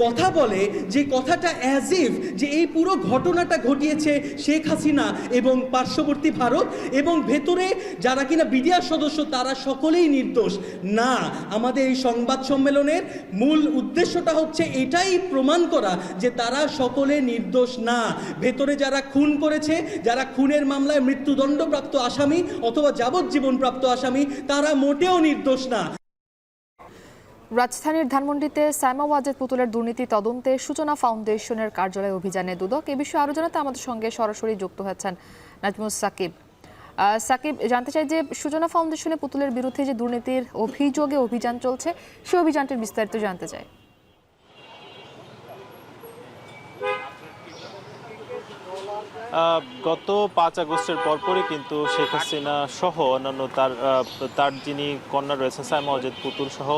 Speaker 8: কথা বলে যে কথাটা অ্যাজ ইফ যে এই পুরো ঘটনাটা ঘটিয়েছে শেখ হাসিনা এবং পার্শ্ববর্তী ভারত, এবং ভেতরে যারা কিনা বিডিআর সদস্য তারা সকলেই নির্দোষ। না, আমাদের এই সংবাদ সম্মেলনের মূল উদ্দেশ্যটা হচ্ছে এটাই প্রমাণ করা যে তারা সকলে নির্দোষ না। ভেতরে যারা খুন করেছে, যারা খুনের মামলায় মৃত্যুদণ্ডপ্রাপ্ত আসামি অথবা যাবজ্জীবনপ্রাপ্ত আসামি, তারা মোটেও নির্দোষ না।
Speaker 1: রাজধানীর ধানমন্ডিতে সাইমা ওয়াজেদ পুতুলের দুর্নীতি তদন্তে সূচনা ফাউন্ডেশনের কার্যালয়ে অভিযানে দুদক। এ বিষয়ে আরও জানাতে আমাদের সঙ্গে সরাসরি যুক্ত হচ্ছেন নাজমুস সাকিব। সাকিব, জানতে চাই যে সূচনা ফাউন্ডেশনে পুতুলের বিরুদ্ধে যে দুর্নীতির অভিযোগে অভিযান চলছে, সেই অভিযানটির বিস্তারিত জানতে চাই।
Speaker 9: গত 5 আগস্টের পরপরই কিন্তু শেখ হাসিনা সহ অন্যান্য তার যিনি কন্যা রয়েছেন সাইমা ওয়াজেদ পুতুল সহ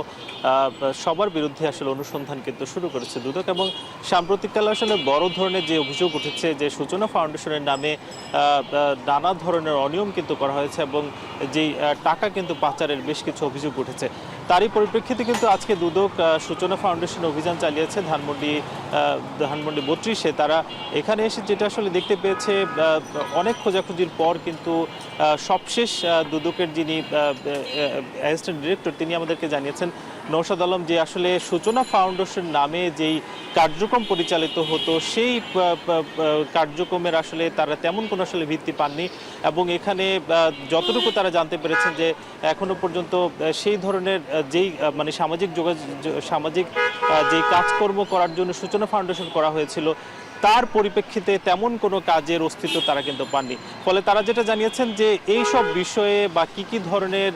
Speaker 9: সবার বিরুদ্ধে আসলে অনুসন্ধান কিন্তু শুরু করেছে দুদক। এবং সাম্প্রতিককালে আসলে বড় ধরনের যে অভিযোগ উঠেছে যে সূচনা ফাউন্ডেশনের নামে নানা ধরনের অনিয়ম কিন্তু করা হয়েছে এবং যেই টাকা কিন্তু পাচারের বেশ কিছু অভিযোগ উঠেছে, তারই পরিপ্রেক্ষিতে কিন্তু আজকে দুদক সূচনা ফাউন্ডেশন অভিযান চালিয়েছে ধানমন্ডি 32-এ। তারা এখানে এসে যেটা আসলে দেখতে পেয়েছে, অনেক খোঁজাখুঁজির পর কিন্তু সবশেষ দুদকের যিনি অ্যাসিস্ট্যান্ট ডিরেক্টর তিনি আমাদেরকে জানিয়েছেন, নওশাদ আলম, যে আসলে সূচনা ফাউন্ডেশন নামে যেই কার্যক্রম পরিচালিত হতো সেই কার্যক্রমের আসলে তারা তেমন কোনো আসলে ভিত্তি পাননি। এবং এখানে যতটুকু তারা জানতে পেরেছেন যে এখনো পর্যন্ত সেই ধরনের যেই মানে সামাজিক যেই কাজকর্ম করার জন্য সূচনা ফাউন্ডেশন করা হয়েছিল তার পরিপ্রেক্ষিতে তেমন কোনো কাজের অস্তিত্ব তারা কিন্তু পাননি। ফলে তারা যেটা জানিয়েছেন যে এই সব বিষয়ে বা কি ধরনের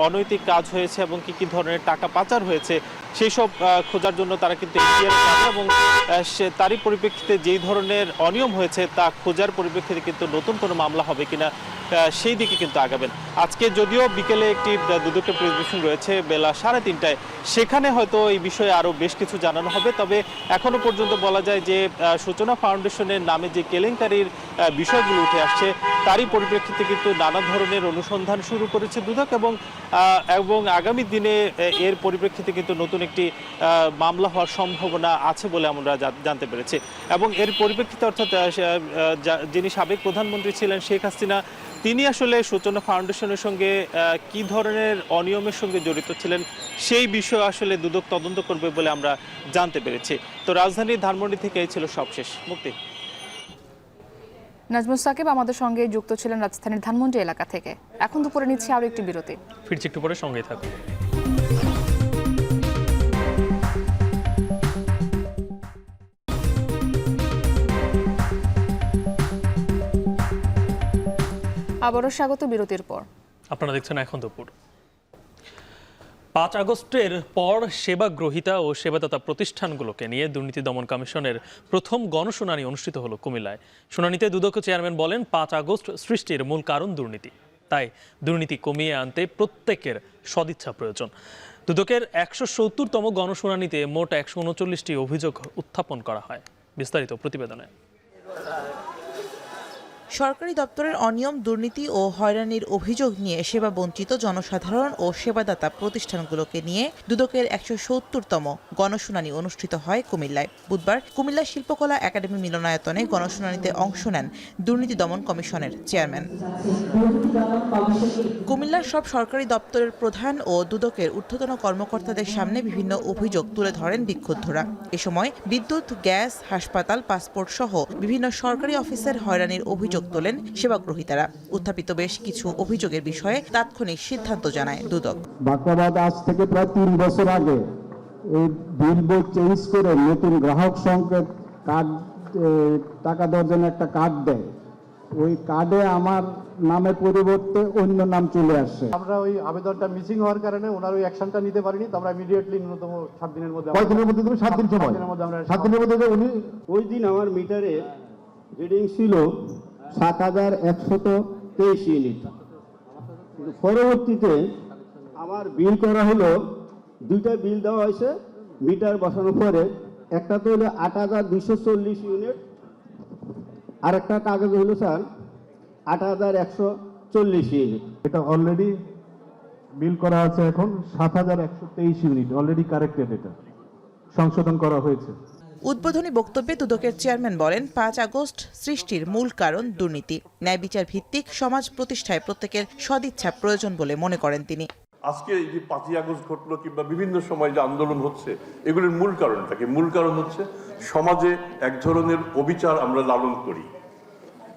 Speaker 9: অনৈতিক কাজ হয়েছে এবং কি ধরনের টাকা পাচার হয়েছে সেই সব খোঁজার জন্য তারা কিন্তু এবং তারই পরিপ্রেক্ষিতে যেই ধরনের অনিয়ম হয়েছে তা খোঁজার পরিপ্রেক্ষিতে কিন্তু নতুন কোনো মামলা হবে কিনা সেই দিকে কিন্তু আগাবেন। আজকে যদিও বিকেলে একটি দুদকের প্রেস ব্রিফিং রয়েছে বেলা 3:30টায়, সেখানে হয়তো এই বিষয়ে আরও বেশ কিছু জানানো হবে। তবে এখনো পর্যন্ত বলা যায় যে সূচনা ফাউন্ডেশনের নামে যে কেলেঙ্কারির বিষয়গুলো উঠে আসছে তারই পরিপ্রেক্ষিতে কিন্তু নানা ধরনের অনুসন্ধান শুরু করেছে দুদক এবং আগামী দিনে এর পরিপ্রেক্ষিতে কিন্তু নতুন একটি মামলা হওয়ার সম্ভাবনা আছে বলে আমরা জানতে পেরেছি। এবং এর পরিপ্রেক্ষিতে অর্থাৎ যিনি সাবেক প্রধানমন্ত্রী ছিলেন শেখ হাসিনা, তিনি আসলে সূচনা ফাউন্ডেশনের সঙ্গে কি ধরনের অনিয়মের সঙ্গে জড়িত ছিলেন সেই বিষয়ে আসলে দুদক তদন্ত করবে বলে আমরা জানতে পেরেছি। তো রাজধানীর ধানমন্ডি থেকে এই ছিল সবশেষ। মুক্তি।
Speaker 1: নাজমুস সাকিব আমাদের সঙ্গে যুক্ত ছিলেন রাজধানীর ধানমন্ডি এলাকা থেকে। এখন দুপুরে নিচ্ছি আরও একটি বিরতি,
Speaker 2: ফিরছি একটু পরে, সঙ্গেই থাকুন।
Speaker 1: আবারও স্বাগত বিরতির পর।
Speaker 2: আপনারা দেখছেন এখন দুপুর। 5 আগস্টের পর সেবা গ্রহীতা ও সেবাদাতা প্রতিষ্ঠানগুলোকে নিয়ে দুর্নীতি দমন কমিশনের প্রথম গণশুনানি অনুষ্ঠিত হলো কুমিল্লায়। শুনানিতে দুদক চেয়ারম্যান বলেন 5 আগস্ট সৃষ্টির মূল কারণ দুর্নীতি। তাই দুর্নীতি কমিয়ে আনতে প্রত্যেকের সদিচ্ছা প্রয়োজন। দুদকের ১৭০তম গণশুনানিতে মোট ১৩৯টি অভিযোগ উত্থাপন করা হয়। বিস্তারিত প্রতিবেদনে।
Speaker 10: সরকারি দপ্তরের অনিয়ম, দুর্নীতি ও হয়রানির অভিযোগ নিয়ে সেবা বঞ্চিত জনসাধারণ ও সেবাদাতা প্রতিষ্ঠানগুলোকে নিয়ে দুদকের ১৭০তম গণশুনানি অনুষ্ঠিত হয় কুমিল্লায়। বুধবার কুমিল্লা শিল্পকলা একাডেমি মিলনায়তনে গণশুনানিতে অংশ নেন দুর্নীতি দমন কমিশনের চেয়ারম্যান। কুমিল্লার সব সরকারি দপ্তরের প্রধান ও দুদকের ঊর্ধ্বতন কর্মকর্তাদের সামনে বিভিন্ন অভিযোগ তুলে ধরেন বিক্ষুব্ধরা। এ সময় বিদ্যুৎ, গ্যাস, হাসপাতাল, পাসপোর্ট সহ বিভিন্ন সরকারি অফিসের হয়রানির অভিযোগ তোলেন সেবাগ্রহীতারা। উত্থাপিত বেশ কিছু অভিযোগের বিষয়ে তাৎক্ষণিক সিদ্ধান্ত জানায় দুদক।
Speaker 11: বাঁকাবাদ আজ থেকে প্রায় 3 বছর আগে এই বিল বোর্ড চেঞ্জ করে নতুন গ্রাহক সংকেত কার্ড, টাকা দেওয়ার জন্য একটা কার্ড দেয়। ওই কার্ডে আমার নামের পরিবর্তে অন্য নাম চলে আসে।
Speaker 12: আমরা ওই আবেদনটা মিসিং হওয়ার কারণে ওনার ওই অ্যাকশনটা নিতে পারিনি, তো আমরা ইমিডিয়েটলি ন্যূনতম 7 দিনের মধ্যে।
Speaker 11: কয়দিনের মধ্যে? তুমি 7 দিন সময়। 7 দিনের মধ্যে উনি
Speaker 12: ওই দিন আমার মিটারে রিডিং ছিল 7123 ইউনিট। কিন্তু পরবর্তীতে আমার বিল করা হলো, 2টা বিল দেওয়া হয়েছে মিটার বসানোর পরে। একটা তো হলো 8240 ইউনিট, আর একটা কাগজ হলো স্যার 8140 ইউনিট।
Speaker 11: এটা অলরেডি বিল করা আছে এখন 7123 ইউনিট, অলরেডি কারেক্টেড, এটা সংশোধন করা হয়েছে।
Speaker 10: উদ্বোধনী বক্তব্যে দুদকের চেয়ারম্যান বলেন, 5 আগস্ট সৃষ্টির মূল কারণ দুর্নীতি। ন্যায় বিচার ভিত্তিক সমাজ প্রতিষ্ঠায় প্রত্যেকের সদিচ্ছা প্রয়োজন বলে মনে করেন তিনি।
Speaker 13: আজকে এই যে 5ই আগস্ট ঘটলো কিংবা বিভিন্ন সময় যে আন্দোলন হচ্ছে, এগুলোর মূল কারণটা কি? মূল কারণ হচ্ছে সমাজে এক ধরনের অবিচার আমরা লালন করি,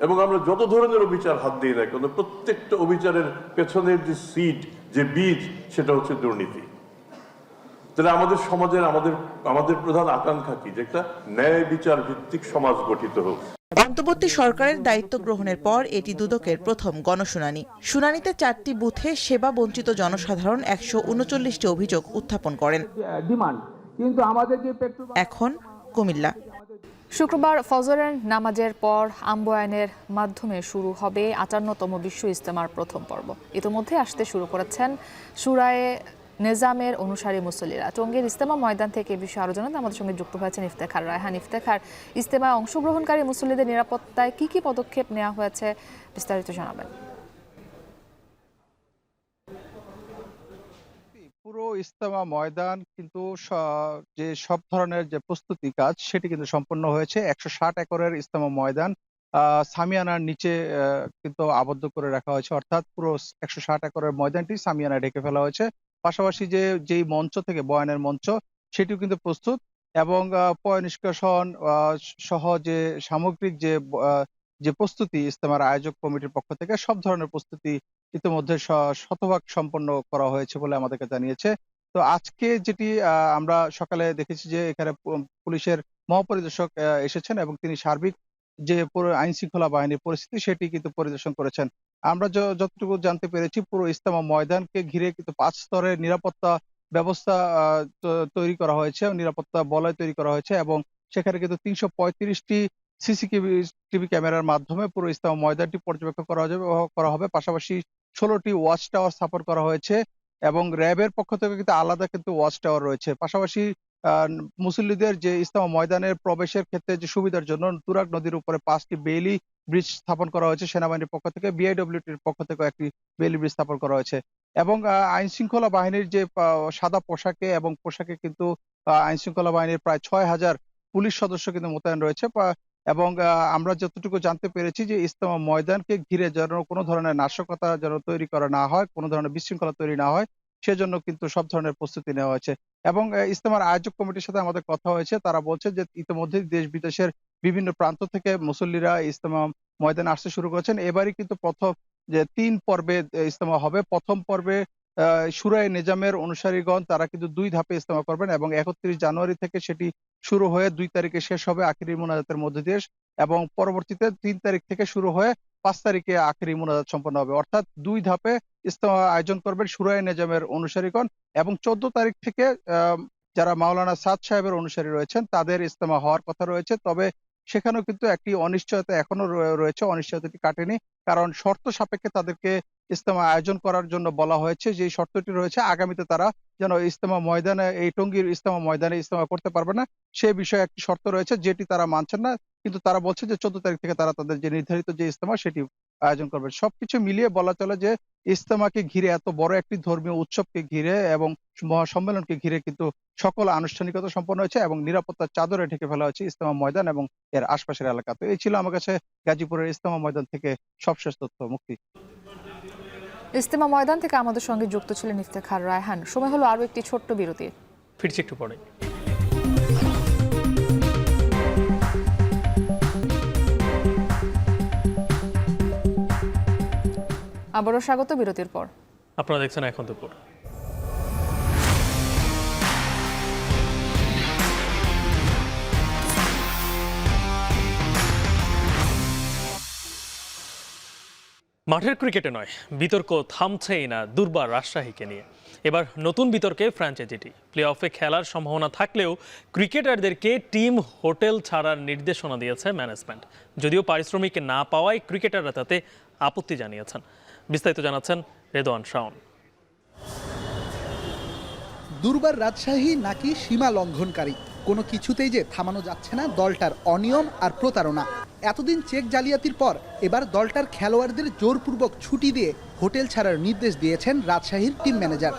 Speaker 13: এবং আমরা যত ধরনের অবিচার হাত দিই না কেন, প্রত্যেকটা অবিচারের পেছনের যে সিড, যে বীজ, সেটা হচ্ছে দুর্নীতি। তাহলে আমাদের সমাজের আমাদের প্রধান আকাঙ্ক্ষা কি? যে একটা ন্যায় বিচার ভিত্তিক সমাজ গঠিত হোক।
Speaker 10: অন্তর্বর্তী সরকারের দায়িত্ব গ্রহণের পর এটি দুদকের প্রথম গণশুনানি। শুনানিতে 4টি বুথে সেবা বঞ্চিত জনসাধারণ 139টি অভিযোগ উত্থাপন করেন। এখন কুমিল্লা।
Speaker 1: শুক্রবার ফজরের নামাজের পর আম্বয়ানের মাধ্যমে শুরু হবে 58তম বিশ্ব ইজতেমার প্রথম পর্ব। ইতিমধ্যে আসতে শুরু করেছেন সুরায়ে নিজামের অনুসারী মুসল্লিরা। টঙ্গীর ইজতেমা ময়দান থেকে এই বিষয়ে আরো জানাতে আমাদের সঙ্গে যুক্ত হয়েছেন ইফতেখার রায়হান। ইফতেখার, ইজতেমায় অংশগ্রহণকারী মুসল্লিদের নিরাপত্তায় কি কি পদক্ষেপ নেওয়া হয়েছে, বিস্তারিত জানাবেন।
Speaker 22: পুরো ইজতেমা ময়দান কিন্তু যে সব ধরনের যে প্রস্তুতি কাজ সেটি কিন্তু সম্পন্ন হয়েছে। 160 একরের ইজতেমা ময়দান সামিয়ানার নিচে কিন্তু আবদ্ধ করে রাখা হয়েছে, অর্থাৎ পুরো 160 একরের ময়দানটি সামিয়ানায় ঢেকে ফেলা হয়েছে। পাশাপাশি যেই মঞ্চ থেকে বয়ানের মঞ্চ, সেটিও কিন্তু প্রস্তুত, এবং পয় নিষ্কাশন সহ যে সামগ্রিক যে প্রস্তুতি ইজতেমার আয়োজক কমিটির পক্ষ থেকে সব ধরনের প্রস্তুতি ইতিমধ্যে শতভাগ সম্পন্ন করা হয়েছে বলে আমাদেরকে জানিয়েছে। তো আজকে যেটি আমরা সকালে দেখেছি যে এখানে পুলিশের মহাপরিদর্শক এসেছেন এবং তিনি সার্বিক যে পুরো আইন শৃঙ্খলা বাহিনীর পরিস্থিতি সেটি কিন্তু পরিদর্শন করেছেন। আমরা যতটুকু জানতে পেরেছি, পুরো ইজতেমা ময়দানকে ঘিরে কিন্তু 5 স্তরের নিরাপত্তা ব্যবস্থা তৈরি করা হয়েছে, নিরাপত্তা বলয় তৈরি করা হয়েছে, এবং সেখানে কিন্তু 335টি সিসিটিভি ক্যামেরার মাধ্যমে পুরো ইজতেমা ময়দানটি পর্যবেক্ষণ করা হবে। পাশাপাশি 16টি ওয়াচ টাওয়ার স্থাপন করা হয়েছে, এবং র্যাবের পক্ষ থেকে কিন্তু আলাদা কিন্তু ওয়াচ টাওয়ার রয়েছে। পাশাপাশি মুসল্লিদের যে ইজতেমা ময়দানের প্রবেশের ক্ষেত্রে যে সুবিধার জন্য তুরাগ নদীর উপরে 5টি বেইলি ব্রিজ স্থাপন করা হয়েছে সেনাবাহিনীর পক্ষ থেকে। বিআইডব্লিউটির পক্ষ থেকে একটি বেইলি ব্রিজ স্থাপন করা হয়েছে, এবং আইন শৃঙ্খলা বাহিনীর যে সাদা পোশাকে এবং পোশাকে কিন্তু আইন শৃঙ্খলা বাহিনীর প্রায় 6000 পুলিশ সদস্য কিন্তু মোতায়েন রয়েছে। এবং আমরা যতটুকু জানতে পেরেছি যে ইজতেমা ময়দানকে ঘিরে যেন কোনো ধরনের নাশকতা যেন তৈরি করা না হয়, কোনো ধরনের বিশৃঙ্খলা তৈরি না হয়, সেজন্য কিন্তু সব ধরনের প্রস্তুতি নেওয়া হয়েছে। এবং ইজতেমার আয়োজক কমিটির সাথে আমাদের কথা হয়েছে, তারা বলছে যে ইতিমধ্যে দেশ বিদেশের বিভিন্ন প্রান্ত থেকে মুসল্লিরা ইজতেমা ময়দানে আসতে শুরু করেছেন। এবারই কিন্তু প্রথম যে 3 পর্বে ইজতেমা হবে। প্রথম পর্বে সুরায়ে নিজামের অনুসারীগণ তারা কিন্তু 2 ধাপে ইজতেমা করবেন, এবং 31 জানুয়ারি থেকে সেটি শুরু হয়ে 2 তারিখে শেষ হবে আখিরি মুনাজাতের মধ্য দিয়ে, এবং পরবর্তীতে 3 তারিখ থেকে শুরু হয়ে 5 তারিখে আখিরি মুনাজাত সম্পন্ন হবে। অর্থাৎ 2 ধাপে ইজতেমা আয়োজন করবেন সুরায়ে নিজামের অনুসারীগণ, এবং 14 তারিখ থেকে যারা মাওলানা সাদ সাহেবের অনুসারী রয়েছেন তাদের ইজতেমা হওয়ার কথা রয়েছে। তবে সেখানেও কিন্তু একটি অনিশ্চয়তা এখনো রয়েছে, অনিশ্চয়তাটি কাটেনি, কারণ শর্ত সাপেক্ষে তাদেরকে ইজতেমা আয়োজন করার জন্য বলা হয়েছে। যে শর্তটি রয়েছে আগামীতে তারা যেন ইজতেমা ময়দানে, এই টঙ্গীর ইজতেমা ময়দানে ইজতেমা করতে পারবে না, সে বিষয়ে একটি শর্ত রয়েছে যেটি তারা মানছেন না। কিন্তু তারা বলছে যে 14 তারিখ থেকে তারা তাদের যে নির্ধারিত যে ইজতেমা সেটি আয়োজন করবে। সবকিছু মিলিয়ে বলা চলে যে ইজতেমাকে ঘিরে, এত বড় একটি ধর্মীয় উৎসবকে ঘিরে এবং মহাসম্মেলনকে ঘিরে কিন্তু সকল আনুষ্ঠানিকতা সম্পন্ন হয়েছে এবং নিরাপত্তার চাদরে ঢেকে ফেলা হয়েছে ইজতেমা ময়দান এবং এর আশপাশের এলাকা। তো এই ছিল আমার কাছে গাজীপুরের ইজতেমা ময়দান থেকে সবশেষ তথ্য। মুক্তি।
Speaker 1: ইজতেমা ময়দান থেকে আমাদের সঙ্গে যুক্ত ছিলেন ইফতেখার রায়হান। সময় হলো আরো একটি ছোট্ট বিরতি।
Speaker 2: ফিরছি একটু পরে।
Speaker 1: আবারও স্বাগত বিরতির পর।
Speaker 2: আপনারা দেখছেন এখন দুপুর। মাঠের ক্রিকেটে নয়, বিতর্ক থামছেই না দুর্বার রাজশাহীকে নিয়ে। এবার নতুন বিতর্কে ফ্র্যাঞ্চাইজিটি। প্লে অফে খেলার সম্ভাবনা থাকলেও ক্রিকেটারদেরকে টিম হোটেল ছাড়ার নির্দেশনা দিয়েছে ম্যানেজমেন্ট। যদিও পারিশ্রমিক না পাওয়ায় ক্রিকেটাররা তাতে আপত্তি জানিয়েছেন। বিস্তারিত জানাচ্ছেন রেদওয়ান শাওন।
Speaker 5: দুর্বার রাজশাহী নাকি সীমা লঙ্ঘনকারী, কোনো কিছুতেই যে থামানো যাচ্ছে না দলটার অনিয়ম আর প্রতারণা। এতদিন চেক জালিয়াতির পর এবার দলটার খেলোয়াড়দের জোরপূর্বক ছুটি দিয়ে হোটেল ছাড়ার নির্দেশ দিয়েছেন রাজশাহীর টিম ম্যানেজার।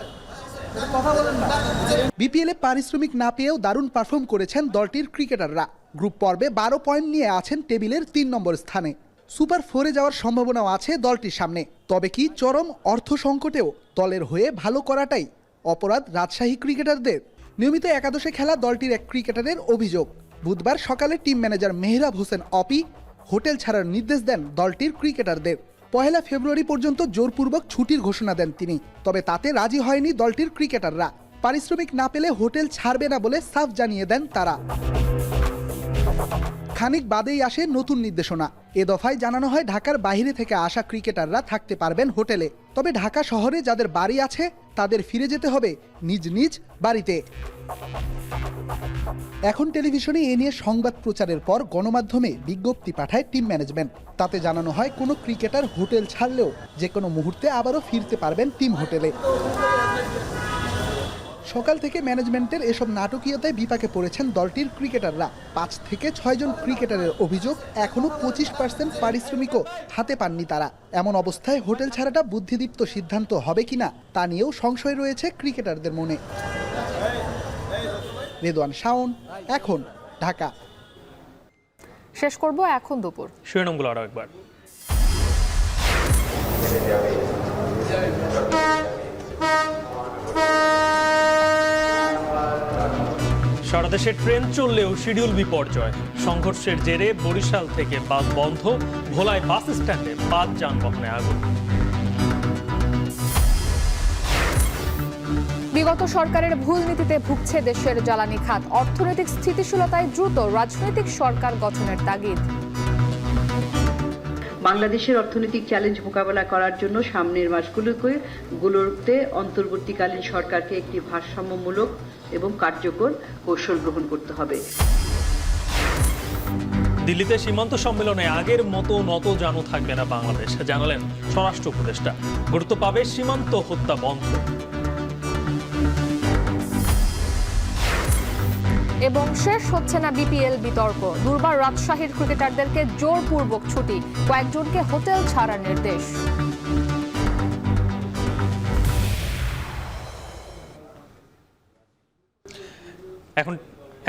Speaker 5: বিপিএলে পারিশ্রমিক না পেয়েও দারুণ পারফর্ম করেছেন দলটির ক্রিকেটাররা। গ্রুপ পর্বে 12 পয়েন্ট নিয়ে আছেন টেবিলের 3 নম্বর স্থানে। সুপার 4-এ যাওয়ার সম্ভাবনাও আছে দলটির সামনে। তবে কি চরম অর্থ সংকটেও দলের হয়ে ভালো করাটাই অপরাধ রাজশাহী ক্রিকেটারদের? নিয়মিত একাদশে খেলা দলটির এক ক্রিকেটারের অভিযোগ, বুধবার সকালে টিম ম্যানেজার মেহরাব হোসেন অপি হোটেল ছাড়ার নির্দেশ দেন দলটির ক্রিকেটারদের। 1 ফেব্রুয়ারি পর্যন্ত জোরপূর্বক ছুটির ঘোষণা দেন তিনি। তবে তাতে রাজি হয়নি দলটির ক্রিকেটাররা। পারিশ্রমিক না পেলে হোটেল ছাড়বে না বলে সাফ জানিয়ে দেন তারা। খানিক বাদেই আসে নতুন নির্দেশনা। এ দফায় জানানো হয় ঢাকার বাইরে থেকে আসা ক্রিকেটাররা থাকতে পারবেন হোটেলে। তবে ঢাকা শহরে যাদের বাড়ি আছে তাদের ফিরে যেতে হবে নিজ নিজ বাড়িতে। এখন টেলিভিশনে এ নিয়ে সংবাদ প্রচারের পর গণমাধ্যমে বিজ্ঞপ্তি পাঠায় টিম ম্যানেজমেন্ট। তাতে জানানো হয় কোনো ক্রিকেটার হোটেল ছাড়লেও যে কোনো মুহূর্তে আবারও ফিরতে পারবেন টিম হোটেলে। সকাল থেকে ম্যানেজমেন্টের এসব নাটকীয়তায় বিপাকে পড়েছেন দলটির ক্রিকেটাররা। 5 থেকে 6 জন ক্রিকেটারের অভিযোগ এখনো 25% পারিশ্রমিকও হাতে পাননি তারা। এমন অবস্থায় হোটেল ছাড়াটা বুদ্ধিদীপ্ত সিদ্ধান্ত হবে কিনা তা নিয়েও সংশয় রয়েছে ক্রিকেটারদের মনে। রেদওয়ান শাওন, এখন, ঢাকা।
Speaker 1: শেষ করব এখন দুপুর।
Speaker 2: শিরোনামগুলো আরো একবার। সারা দেশে ট্রেন চললেও শিডিউল বিপর্যয়। সংঘর্ষের জেরে বরিশাল থেকে বাস বন্ধ, ভোলায় বাস স্ট্যান্ডে বাস যানবাহনে আগুন।
Speaker 1: বিগত সরকারের ভুল নীতিতে ভুগছে দেশের জ্বালানি খাত। অর্থনৈতিক স্থিতিশীলতায় দ্রুত রাজনৈতিক সরকার গঠনের তাগিদ।
Speaker 3: বাংলাদেশের অর্থনৈতিক চ্যালেঞ্জ মোকাবেলা করার জন্য সামনের মাসগুলোতে অন্তর্বর্তীকালীন সরকারকে একটি ভারসাম্যমূলক এবং কার্যকর কৌশল গ্রহণ করতে হবে।
Speaker 2: দিল্লিতে সীমান্ত সম্মেলনে আগের মতো নতজানু থাকবে না বাংলাদেশ, জানালেন স্বরাষ্ট্র উপদেষ্টা। গুরুত্ব পাবে সীমান্ত হত্যা বন্ধ।
Speaker 1: এবং শেষ হচ্ছে না বিপিএল বিতর্ক। দুর্বার রাজশাহীর ক্রিকেটারদেরকে জোরপূর্বক ছুটি, কয়েকজনকে হোটেল ছাড়ার নির্দেশ।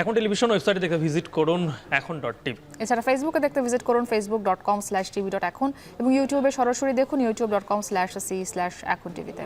Speaker 2: এখন টেলিভিশন ওয়েবসাইটে দেখতে ভিজিট করুন এখন.tv।
Speaker 1: এছাড়া ফেসবুকে দেখতে ভিজিট করুন facebook.com/tv.এখন এবং ইউটিউবে সরাসরি দেখুন youtube.com/c/echontv-তে।